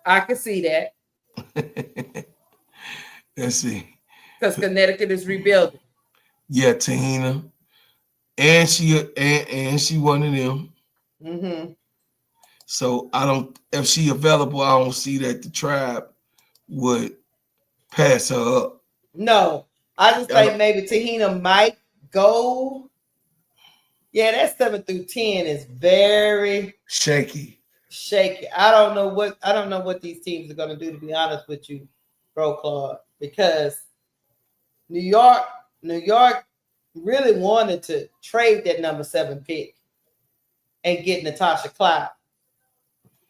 I can see that Let's see. because Connecticut is rebuilding. Yeah, Tahina. And she one of them. Mm-hmm. So I don't if she available, I don't see that the tribe would pass her up. No, I just I think don't, maybe Tahina might go. Yeah, that 7 through 10 is very shaky. shaky. I don't know what these teams are gonna do, to be honest with you, bro Claude, because New York, New York really wanted to trade that number 7 pick and get Natasha Cloud.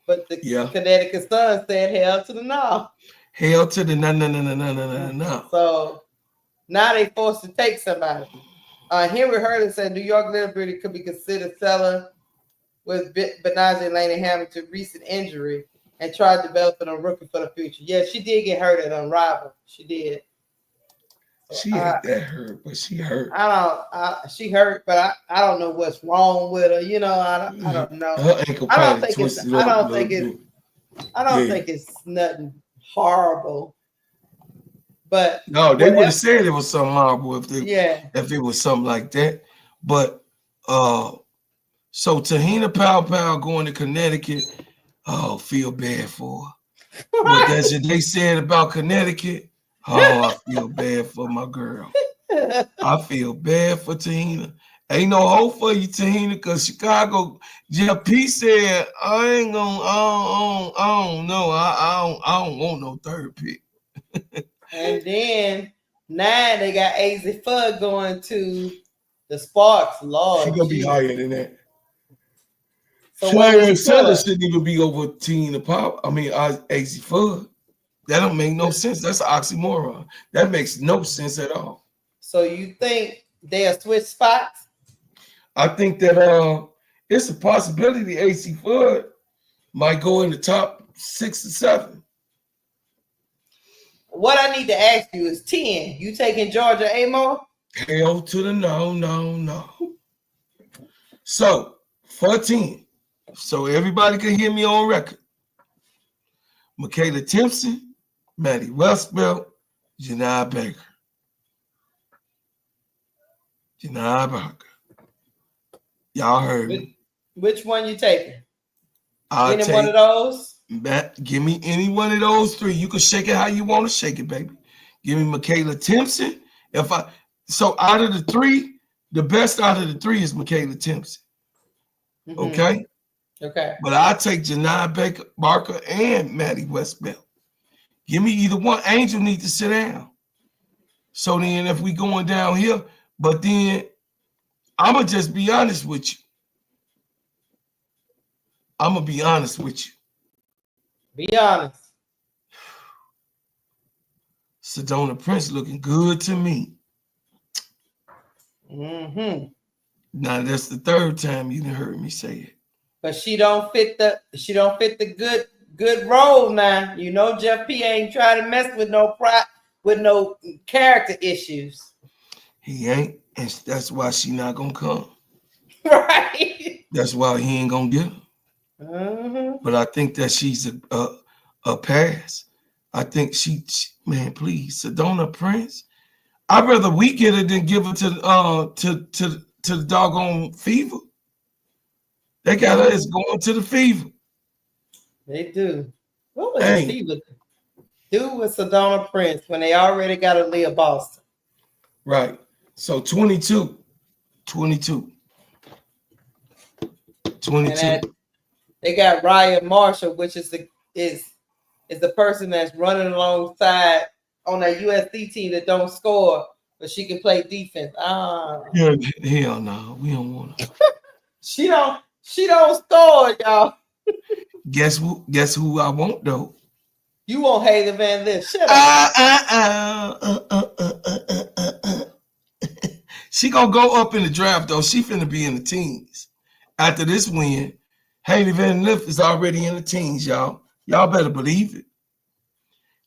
But the Yeah. Connecticut Sun said hell to the no. Hell to the no. So now they forced to take somebody. Henry Hurley said New York Liberty could be considered selling with Benaje Laney having to recent injury and tried developing a rookie for the future. Yeah, she did get hurt at Unrivaled. She did. So She ain't that hurt, but she hurt. She hurt, but I don't know what's wrong with her. You know, I don't know. Her ankle I don't probably think it's twisted I up a don't little think it's bit. I don't Yeah. think it's nothing horrible. But No, they would whatever, have said it was something horrible yeah. if it was something like that. But so Tahina Pow going to Connecticut. Oh, feel bad for her. What that's what they said about Connecticut. Oh, I feel bad for my girl. I feel bad for Tahina. Ain't no hope for you, Tahina, because Chicago, Jeff P said, I ain't gonna, I don't know. I don't want no third pick. And then 9, they got AZ Fudd going to the Sparks. She Lord gonna be Jesus. higher than that. So what Cheyenne was Sanders Fudd? shouldn't even be over Tahina Pop. I mean, AC Fudd. That don't make no sense. That's an oxymoron. That makes no sense at all. So you think they'll switch spots? I think that it's a possibility AC Fudd might go in the top 6 or 7. What I need to ask you is 10. You taking Georgia Amore? Hell to the no. So 14. So everybody can hear me on record. Michaela Timpson, Maddie Westbelt, Janai Baker. Janai Baker. Y'all heard me. Which one you taking? I'll Any take one of those? Matt, give me any one of those 3. You can shake it how you want to shake it, baby. Give me Michaela Timpson. So out of the 3, the best out of the 3 is Michaela Timpson. Mm-hmm. Okay? Okay. But I'll take Janai Barker and Maddie Westbelt. Give me either one. Angel needs to sit down. So then if we going down here, but then I'm going to just be honest with you. I'm going to be honest with you. Be honest. Sedona Prince looking good to me. Mm-hmm. Now that's the third time you done heard me say it. But she don't fit the good role now. You know, Jeff P ain't trying to mess with no character issues. He ain't, and that's why she not gonna come. Right. That's why he ain't gonna get her. Mm-hmm. But I think that she's a pass. I think man, please, Sedona Prince. I'd rather we get her than give her to the doggone Fever. They got her as going to the Fever. They do. What was the Fever do with Sedona Prince when they already got Aaliyah Boston? Right. So 22. And they got Ryan Marshall, which is the person that's running alongside on that USC team that don't score, but she can play defense. Yeah, hell no, we don't want her. She don't score, y'all. Guess who I want though? You won't Haley Van Lith. Shut up. She gonna go up in the draft though. She finna be in the teens. After this win, Haley Van Lith is already in the teens, y'all. Y'all better believe it.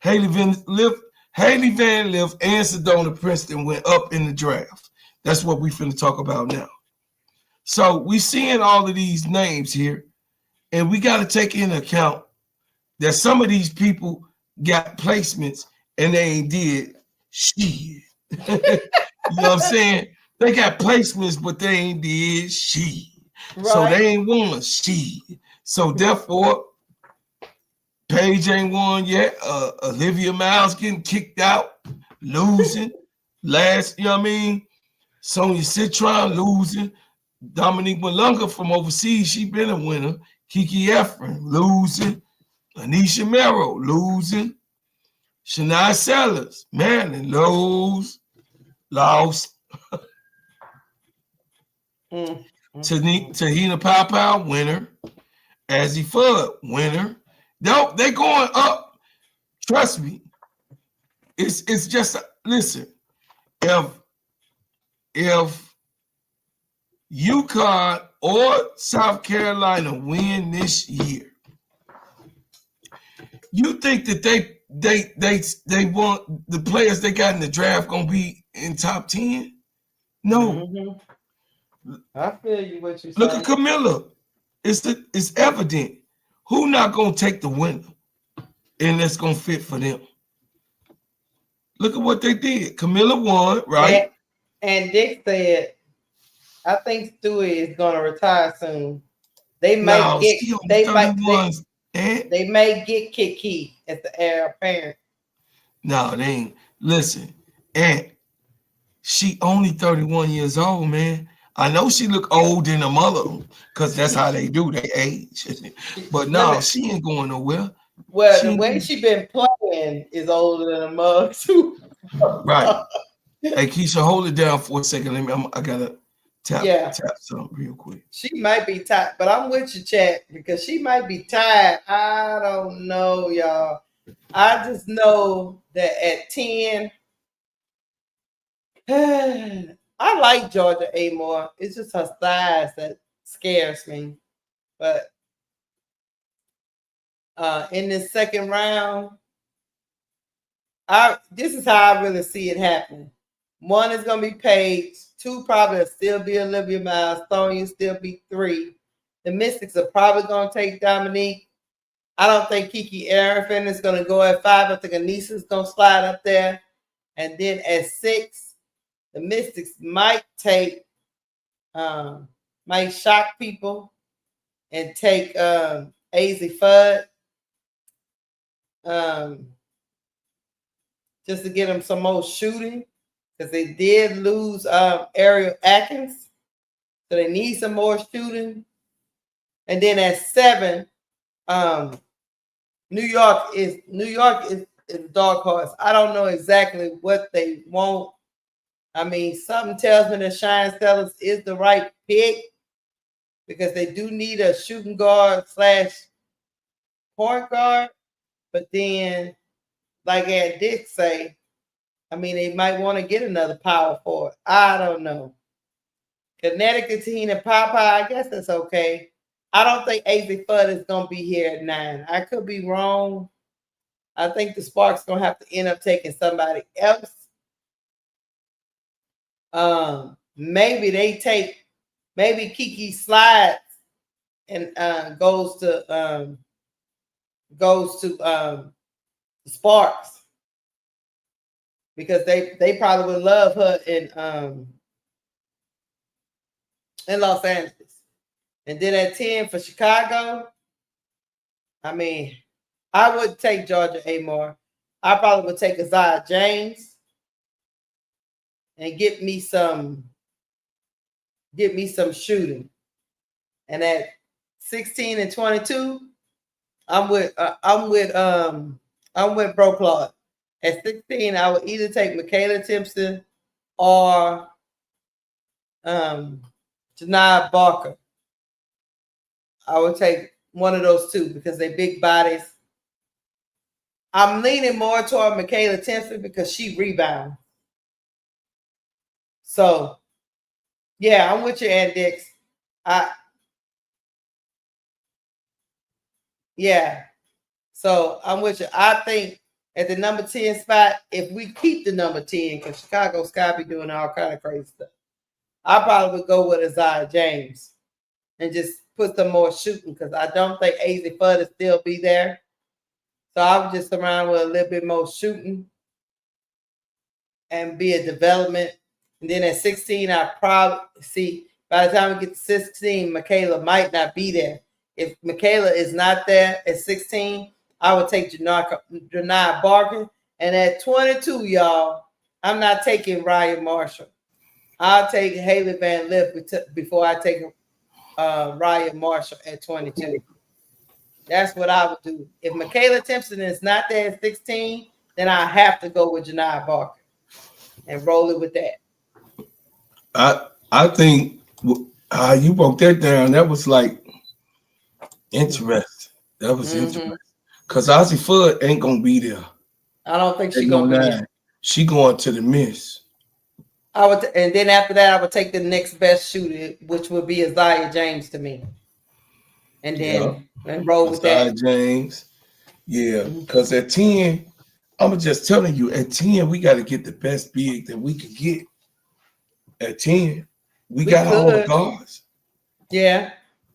Haley Van Lith and Sedona Princeton went up in the draft. That's what we finna talk about now. So we seeing all of these names here, and we got to take into account that some of these people got placements and they ain't did shit. You know what I'm saying? They got placements, but they ain't did shit. Right. So they ain't won shit. So therefore, Paige ain't won yet. Olivia Miles getting kicked out, losing. You know what I mean? Sonia Citron losing. Dominique Malunga from overseas, she been a winner. Kiki Efren losing. Anisha Merrow losing. Shania Sellers, Maryland lost. Tahina Pow winner. Azzy Fudd winner. No, they going up. Trust me. It's just listen. If UConn or South Carolina win this year, you think that they want the players they got in the draft gonna be in top 10? No. Mm-hmm. I feel you what you're saying. Look at Camilla. It's evident who not gonna take the winner and that's gonna fit for them. Look at what they did. Camilla won, right? And Dick said, I think Stewie is gonna retire soon. They may get Kiki as the heir apparent. No, they ain't. Listen, and she only 31 years old, man. I know she look old in the mother because that's how they do. They age. But no, she ain't going nowhere. Well, the way she been playing is older than a mug too. Right. Hey, Keisha, hold it down for a second. I gotta tap something real quick. She might be tired, but I'm with you, chat, because she might be tired. I don't know, y'all. I just know that at 10, I like Georgia Amore. It's just her size that scares me. But in this second round, this is how I really see it happening. 1 is going to be Paige. 2 probably will still be Olivia Miles. Sonya still be 3. The Mystics are probably going to take Dominique. I don't think Kiki Arafin is going to go at 5. I think Anissa is going to slide up there. And then at 6, the Mystics might shock people and take Azzy Fudd just to get them some more shooting because they did lose Ariel Atkins, so they need some more shooting. And then at 7, New York is a dark horse. I don't know exactly what they want. I mean, something tells me that Shine Sellers is the right pick because they do need a shooting guard / point guard. But then, like Ed did say, I mean, they might want to get another power forward. I don't know. Connecticut, Tahina, Papa, I guess that's okay. I don't think AZ Fudd is going to be here at 9. I could be wrong. I think the Sparks going to have to end up taking somebody else. Maybe Kiki slides and goes to the Sparks because they probably would love her in Los Angeles. And then at 10 for Chicago, I mean, I would take Georgia Amore. I probably would take Isaiah James and get me some shooting. And at 16 and 22, I'm with Bro Claude. At 16, I would either take Michaela Timpson or Janiyah Barker. I would take one of those two because they big bodies. I'm leaning more toward Michaela Timpson because she rebounds. So, yeah, I'm with you, Aunt Dix. Yeah. So I'm with you. I think at the number 10 spot, if we keep the number 10, because Chicago Sky be doing all kind of crazy stuff, I probably would go with Isaiah James and just put some more shooting because I don't think AZ Fudd will still be there. So I would just surround with a little bit more shooting and be a development. And then at 16, I probably see by the time we get to 16, Michaela might not be there. If Michaela is not there at 16, I would take Janiyah Barker. And at 22, y'all, I'm not taking Ryan Marshall. I'll take Haley Van Lith before I take Ryan Marshall at 22. That's what I would do. If Michaela Timpson is not there at 16, then I have to go with Janiyah Barker and roll it with that. I think you broke that down. That was like interesting. That was interesting. Because Ozzy Fudd ain't gonna be there. I don't think she's gonna be there. She going to the Miss. And then after that, I would take the next best shooter, which would be Isaiah James to me. And then and roll with that. Isaiah James. Yeah, because at 10, I'm just telling you, at 10, we got to get the best big that we could get. At 10, we got all the guards. Yeah.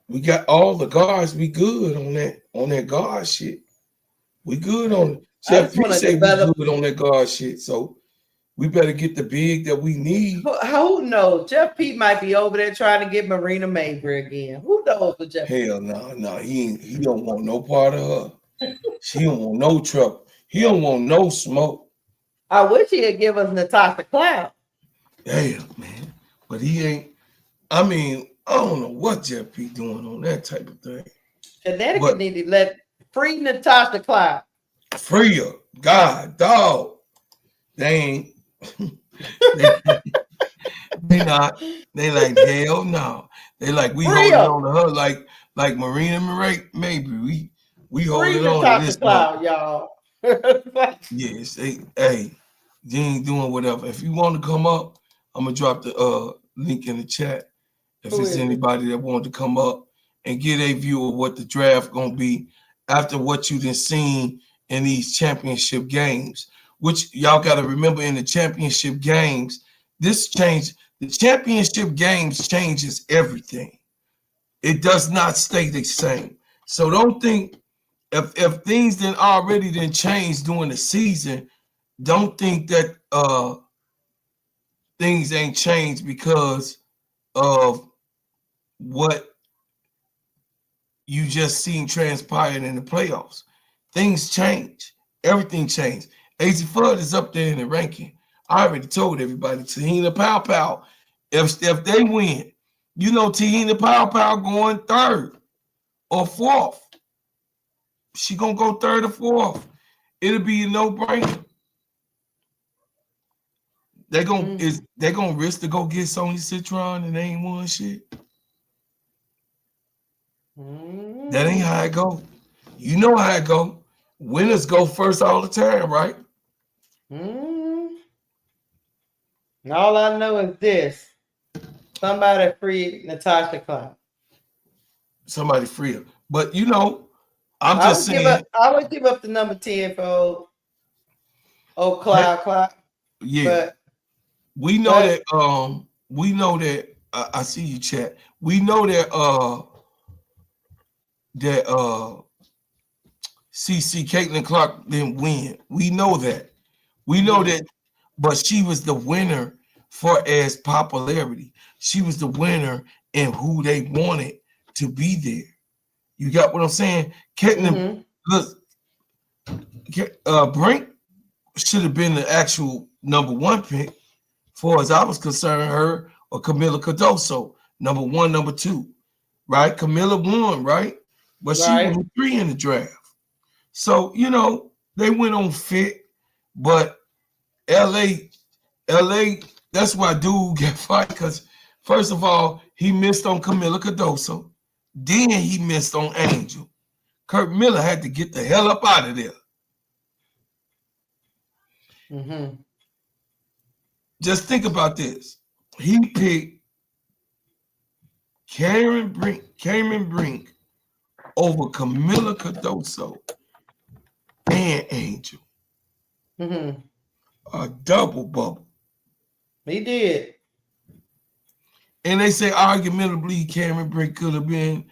We got all the guards. We good on that guard shit. We good on it. Jeff P say we good on that guard shit. So we better get the big that we need. Who knows? Jeff P might be over there trying to get Marina Mabry again. Who knows for Jeff P? Hell no. He don't want no part of her. She don't want no trouble. He don't want no smoke. I wish he'd give us Natasha Cloud. Damn, man. But he ain't. I mean, I don't know what Jeff P doing on that type of thing. Connecticut need to let free Natasha Cloud. Free her. God, dog. They ain't. They not. They like, hell no. They like, we holding on to her like Marina Mabry. We holding on to this Cloud, y'all. Yes. Hey, you ain't doing whatever. If you want to come up, I'm gonna drop the link in the chat. If there's anybody that want to come up and get a view of what the draft gonna be after what you done seen in these championship games, which y'all got to remember in the championship games, this change. The championship games changes everything. It does not stay the same. So don't think if things then already then changed during the season, don't think that things ain't changed because of what you just seen transpiring in the playoffs. Things change. Everything changed. AZ Fudd is up there in the ranking. I already told everybody, Tahina Pow, if they win, you know Tahina Pow going 3rd or 4th. She gonna go 3rd or 4th. It'll be a no-brainer. They gonna risk to go get Sony Citron and they ain't won shit. That ain't how it go. You know how it go. Winners go first all the time, right? And all I know is this: somebody free Natasha Cloud. Somebody free her. But you know, I'm just saying. I would give up the number 10 for old Hey, Cloud. yeah, But we know but that. We know that. I see you, chat. We know that. CC Caitlin Clark didn't win. We know that. We know that. But she was the winner for as popularity. She was the winner in who they wanted to be there. You got what I'm saying? Caitlin, look, Brink should have been the actual number one pick, far as I was concerned, her or Camila Cardoso, number one, number two, right? Camila won, right? But she right. won 3 in the draft. So, you know, they went on fit, but LA, that's why dude get fired, because first of all, he missed on Camila Cardoso. Then he missed on Angel. Kurt Miller had to get the hell up out of there. Just think about this. He picked Cameron Brink over Camila Cardoso and Angel. A double bubble. He did. And they say argumentably Cameron Brink could have been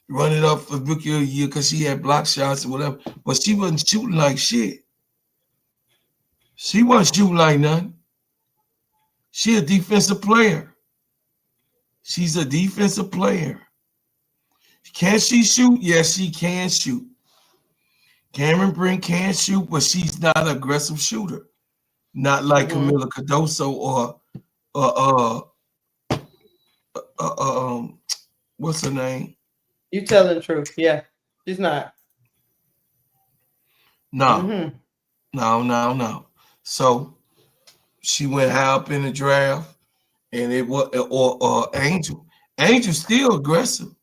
running up for rookie of the year because she had block shots or whatever, but she wasn't shooting like shit. She wasn't shooting like nothing. She a defensive player. She's a defensive player. Can she shoot? Yes, she can shoot. Cameron Brink can shoot, but she's not an aggressive shooter. Not like Camila Cardoso or what's her name? You telling the truth? Yeah, she's not. No, no. So she went high up in the draft, and it was or Angel. Angel's still aggressive.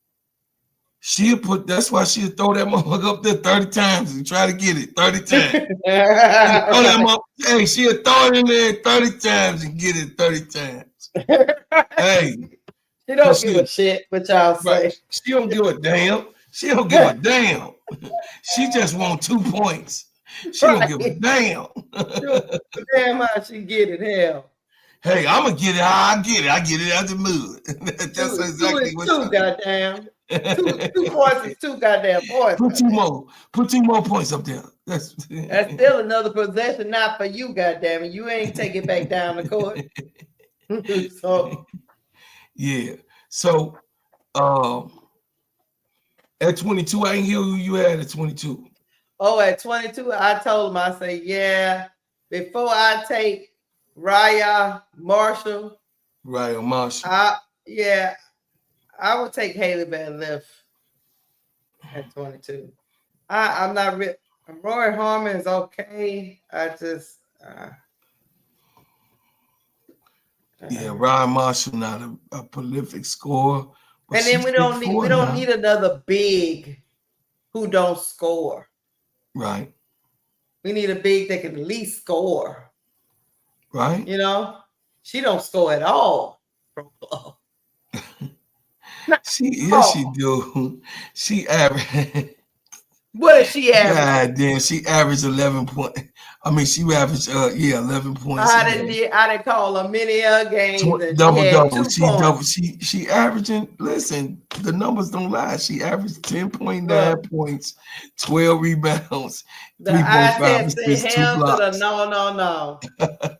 She'll put. That's why she'll throw that motherfucker up there 30 times and try to get it 30 times. Hey, she'll throw it in there 30 times and get it 30 times. Hey, she don't give a shit what y'all say. She don't give a damn. She don't give a damn. She just want 2 points. She don't give a damn. Damn how she get it, hell. Hey, I'm gonna get it how I get it. I get it out the mud. That's exactly what. Two goddamn. 2 points is 2 goddamn points. Put 2 more. Put 2 more points up there. That's still another possession, not for you, goddamn it. You ain't take it back down the court. So yeah. So at 22, I ain't hear who you had at 22. Oh, at 22, I told him, I say, yeah, before I take Raya Marshall. I would take Haley Van Lith at 22. I'm not real. Roy Harmon is okay. I just Ryan Marshall not a prolific scorer. And then we don't need another big who don't score. Right. We need a big that can at least score. Right. You know, she don't score at all. She do. She average. What is she average? God damn, she averaged 11 points. I mean, she averaged 11 points. I didn't call her many games. Double. She averaging. Listen, the numbers don't lie. She averaged 10.9 points, 12 rebounds, 3.5 assists, 2 blocks. To the no.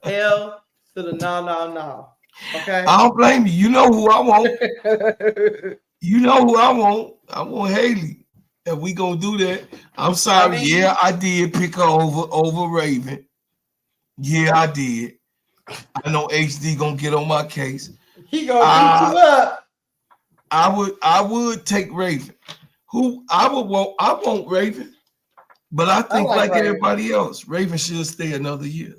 Hell to the no. Okay. I don't blame you. You know who I want. I want Haley. If we gonna do that, I'm sorry. I did pick her over Raven. Yeah, I did. I know HD gonna get on my case. He gonna beat you up. I would take Raven. I want Raven, but I think like everybody else, Raven should stay another year.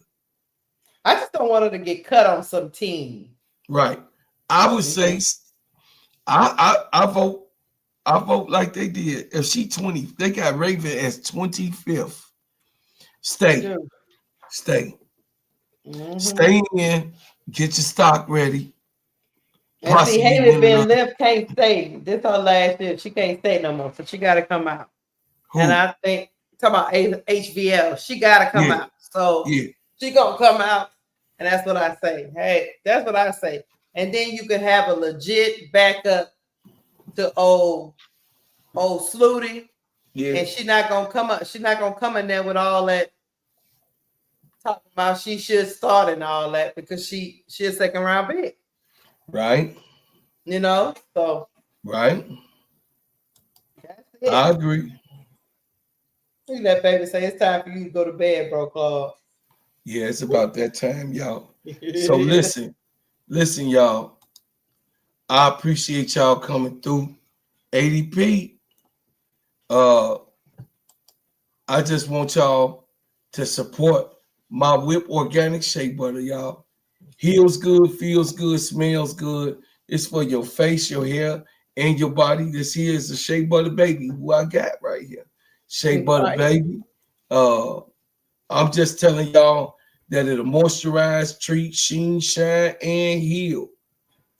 I just don't want her to get cut on some team. Right. I would say I vote like they did. If she 20, they got Raven as 25th. Stay. Mm-hmm. Stay in. Get your stock ready. And see, Possibly Haley win been another. Lith can't stay. This her last year. She can't stay no more. So she gotta come out. And Who? I think talk about HVL, she gotta come Yeah, out. So yeah. she gonna come out, and that's what I say. Hey, that's what I say. And then you can have a legit backup to old Sluty, Yeah. and she not gonna come up. She's not gonna come in there with all that talking about she should start and all that because she a second round pick. Right. You know, so Right. that's I it. agree. Look at that baby say it's time for you to go to bed, bro, Claude. Yeah, it's about that time, y'all. So listen, y'all. I appreciate y'all coming through. ADP. Uh, I just want y'all to support my Whip Organic Shea Butter, y'all. Heals good, feels good, smells good. It's for your face, your hair, and your body. This here is the Shea Butter Baby, who I got right here. Shea Butter Right. Baby. Uh, I'm just telling y'all that it'll moisturize, treat, sheen, shine, and heal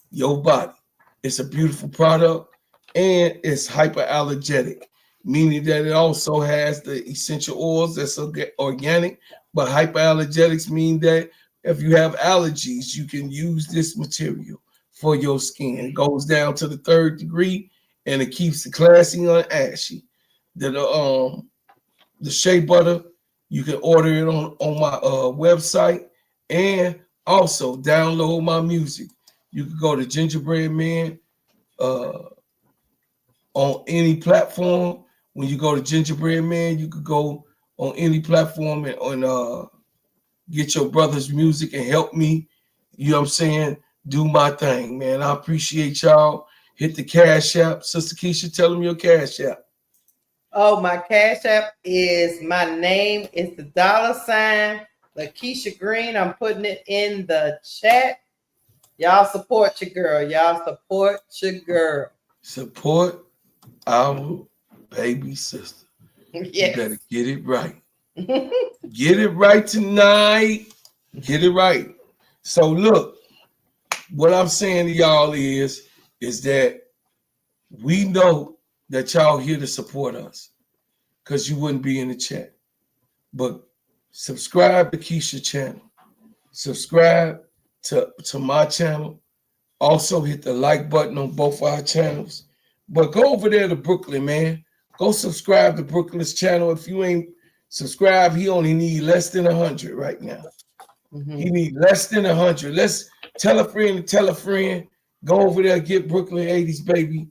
your body. It's a beautiful product and it's hyperallergenic, meaning that it also has the essential oils that's organic. But hyperallergenics mean that if you have allergies, you can use this material for your skin. It goes down to the 3rd degree and it keeps it classy and ashy. The shea butter, you can order it on my website and also download my music. You can go to Gingerbread Man uh, on any platform. When you go to Gingerbread Man, you could go on any platform and get your brother's music and help me. You know what I'm saying? Do my thing, man. I appreciate y'all. Hit the Cash App. Sister Keisha, tell them your Cash App. Oh, my Cash App is my name. It's the $ Lakeisha Green. I'm putting it in the chat. Y'all support your girl. Y'all support your girl. Support our baby sister. You Yes. better get it right. Get it right tonight. Get it right. So look, what I'm saying to y'all is that we know that y'all here to support us because you wouldn't be in the chat. But subscribe to Keisha channel. Subscribe to my channel. Also hit the like button on both our channels. But go over there to Brooklyn, man. Go subscribe to Brooklyn's channel. If you ain't subscribed, he only need less than 100 right now. He need less than 100. Let's tell a friend to tell a friend. Go over there, get Brooklyn 80s baby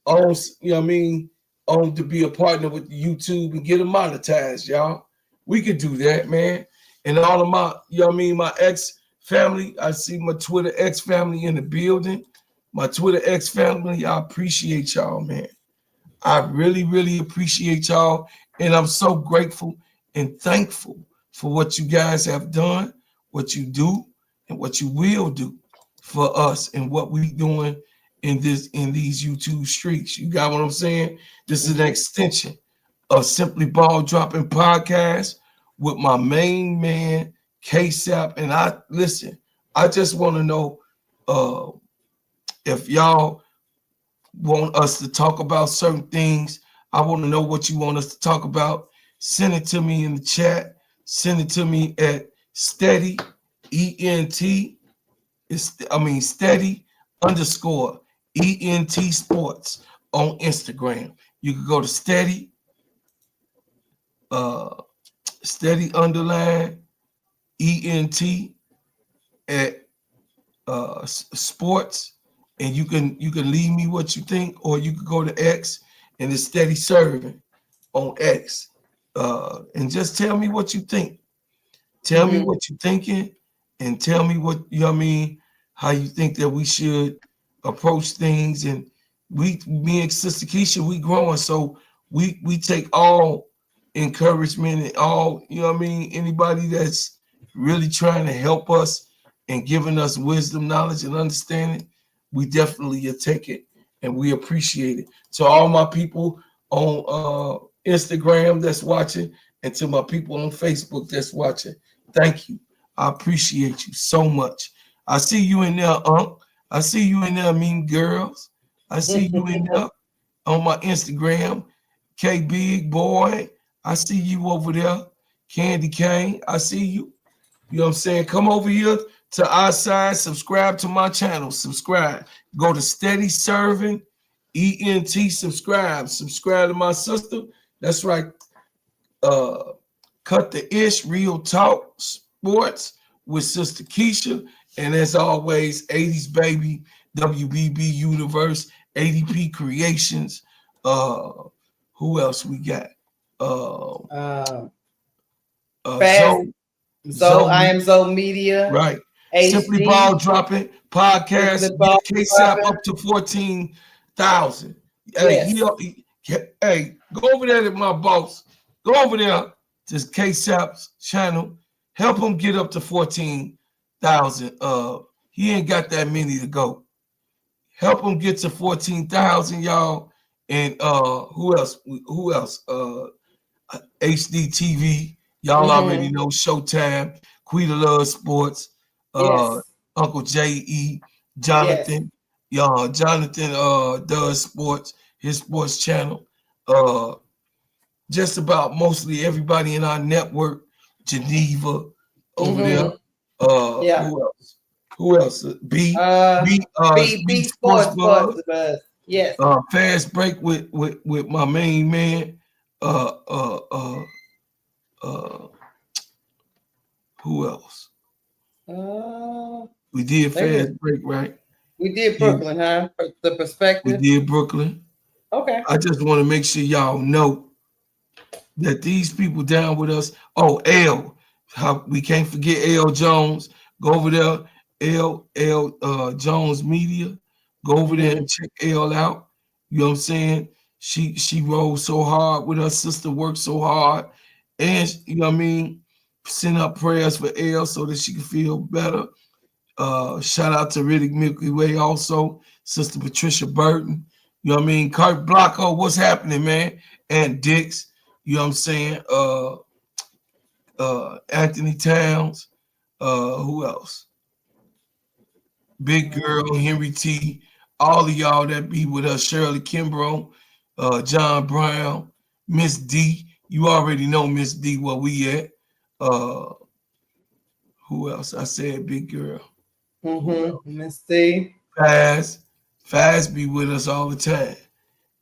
on, you know what I mean, on to be a partner with YouTube and get them monetized, y'all. We could do that, man. And all of my, you know what I mean, my ex family, I see my Twitter X family in the building. My Twitter X family, I appreciate y'all, man. I really, really appreciate y'all. And I'm so grateful and thankful for what you guys have done, what you do, and what you will do for us and what we doing in these YouTube streets. You got what I'm saying? This is an extension of Simply Ball Dropping Podcast with my main man, KSAP. And I just want to know if y'all want us to talk about certain things. I want to know what you want us to talk about. Send it to me in the chat. Send it to me at steady steady underscore ENT sports on Instagram. You can go to steady underline ENT at sports, and you can leave me what you think, or you can go to X and it's steady serving on X, and just tell me what you think. Tell me what you're thinking, and tell me what you know what I mean, how you think that we should approach things. And me and Sister Keisha, we growing, so we take all encouragement and all, you know what I mean, anybody that's really trying to help us and giving us wisdom, knowledge, and understanding, we definitely take it and we appreciate it. To all my people on Instagram that's watching, and to my people on Facebook that's watching, thank you. I appreciate you so much. I see you in there, Unc. I see you in there, mean girls. I see you in there on my Instagram. K Big Boy. I see you over there. Candy Cane. I see you. You know what I'm saying? Come over here to our side. Subscribe to my channel. Subscribe. Go to Steady Serv'n. ENT. Subscribe. Subscribe to my sister. That's right. Cut the Ish. Real Talk Sports with Sister Keisha. And as always, 80s Baby, WBB Universe, ADP Creations. Who else we got? Zoe, I am Zoe Media. Right. HD. Simply Ball Dropping Podcast. Ball KSAP up to 14,000. Hey, go over there to my boss. Go over there to KSAP's channel. Help him get up to 14,000. He ain't got that many to go. Help him get to 14,000, y'all. And who else? HD TV. Y'all already know Showtime, Quita Love Sports, Uncle J.E., Jonathan. Y'all, Jonathan does sports, his sports channel. Just about mostly everybody in our network, Geneva over there. Who else? B Sports Buzz. Yes. Fast Break with my main man. Who else? We did Fast Break, right? We did Brooklyn, huh? The Perspective. We did Brooklyn. Okay. I just want to make sure y'all know that these people down with us. Oh, L. We can't forget L Jones. Go over there, L Jones Media. Go over there and check L out. You know what I'm saying? She rolled so hard with her sister, worked so hard. And you know what I mean? Send up prayers for L so that she can feel better. Shout out to Riddick Milky Way also. Sister Patricia Burton. You know what I mean? Kurt Blocko, what's happening, man? And Dix, you know what I'm saying? Anthony Towns. Who else? Big Girl, Henry T. All of y'all that be with us. Shirley Kimbrough, John Brown, Miss D. You already know Miss D where we at. Who else? I said Big Girl. Miss D. Faz be with us all the time.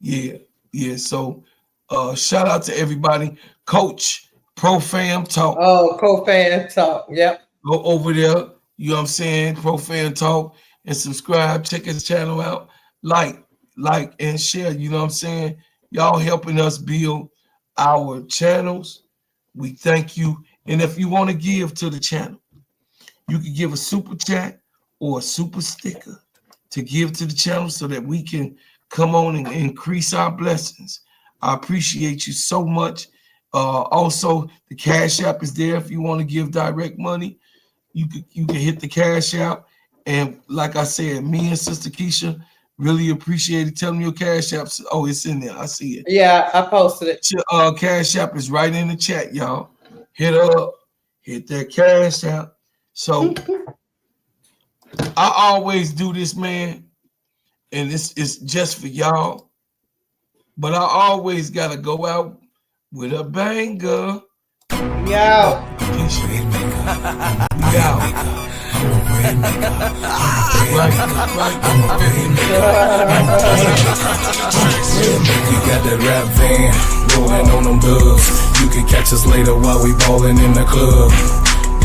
Yeah. So shout out to everybody. Coach, Pro Fam Talk. Oh, Pro Fam Talk. Yep. Go over there. You know what I'm saying? Pro Fam Talk and subscribe. Check his channel out. Like and share. You know what I'm saying? Y'all helping us build our channels. We thank you. And if you want to give to the channel, you can give a super chat or a super sticker to give to the channel so that we can come on and increase our blessings. I appreciate you so much. Also, the Cash App is there if you want to give direct money. You can hit the Cash App. And like I said, me and Sister Keisha really appreciate it. Tell me your Cash App. Oh, it's in there. I see it. Yeah, I posted it. Cash App is right in the chat, y'all. Hit up. Hit that Cash App. So I always do this, man. And it's just for y'all. But I always got to go out with a banger. Yo. We got that rap van rolling on them dubs. You can catch us later while we ballin' in the club.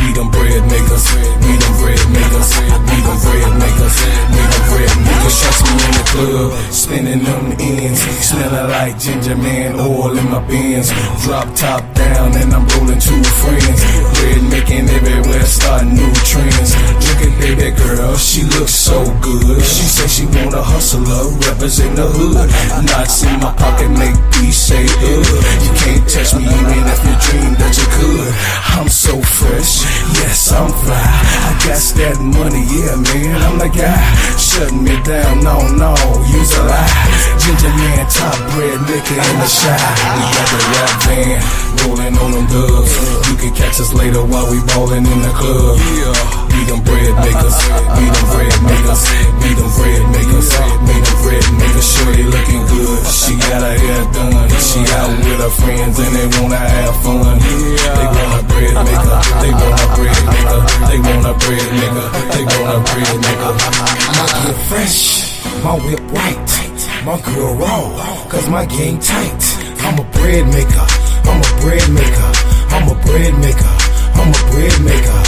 We them bread makers, we them bread makers, we them bread makers, we them bread makers. Trust me in the club, spinning them ends, smelling like ginger man oil in my bins. Drop top down and I'm rolling two friends. Bread making everywhere, starting new trends. Look at baby girl, she looks so good. She say she want a hustler, represent the hood. Knots in my pocket make peace say You can't touch me even if you dream that you could. I'm so fresh. Yes, I'm fly. I got that money, yeah, man, I'm the guy. Shutting me down, no, use a lie. Ginger man top bread maker in the shine. We got the rap van, rolling on them dubs. You can catch us later while we ballin' in the club. We them bread makers, we them bread makers, we them bread makers, we them bread makers. Shorty looking good, she got her hair done. She out with her friends and they wanna have fun. They want a bread maker, they want a bread maker, they want a bread maker, they want a bread maker. My gear fresh, my whip white, my girl raw, cause my game tight. I'm a bread maker, I'm a bread maker, I'm a bread maker, I'm a bread maker.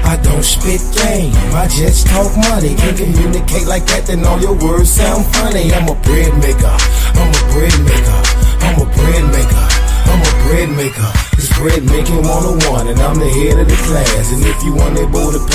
I don't spit game, I just talk money. Can communicate like that, then all your words sound funny. I'm a bread maker, I'm a bread maker, I'm a bread maker, I'm a bread maker. It's bread making 101 and I'm the head of the class. And if you unable to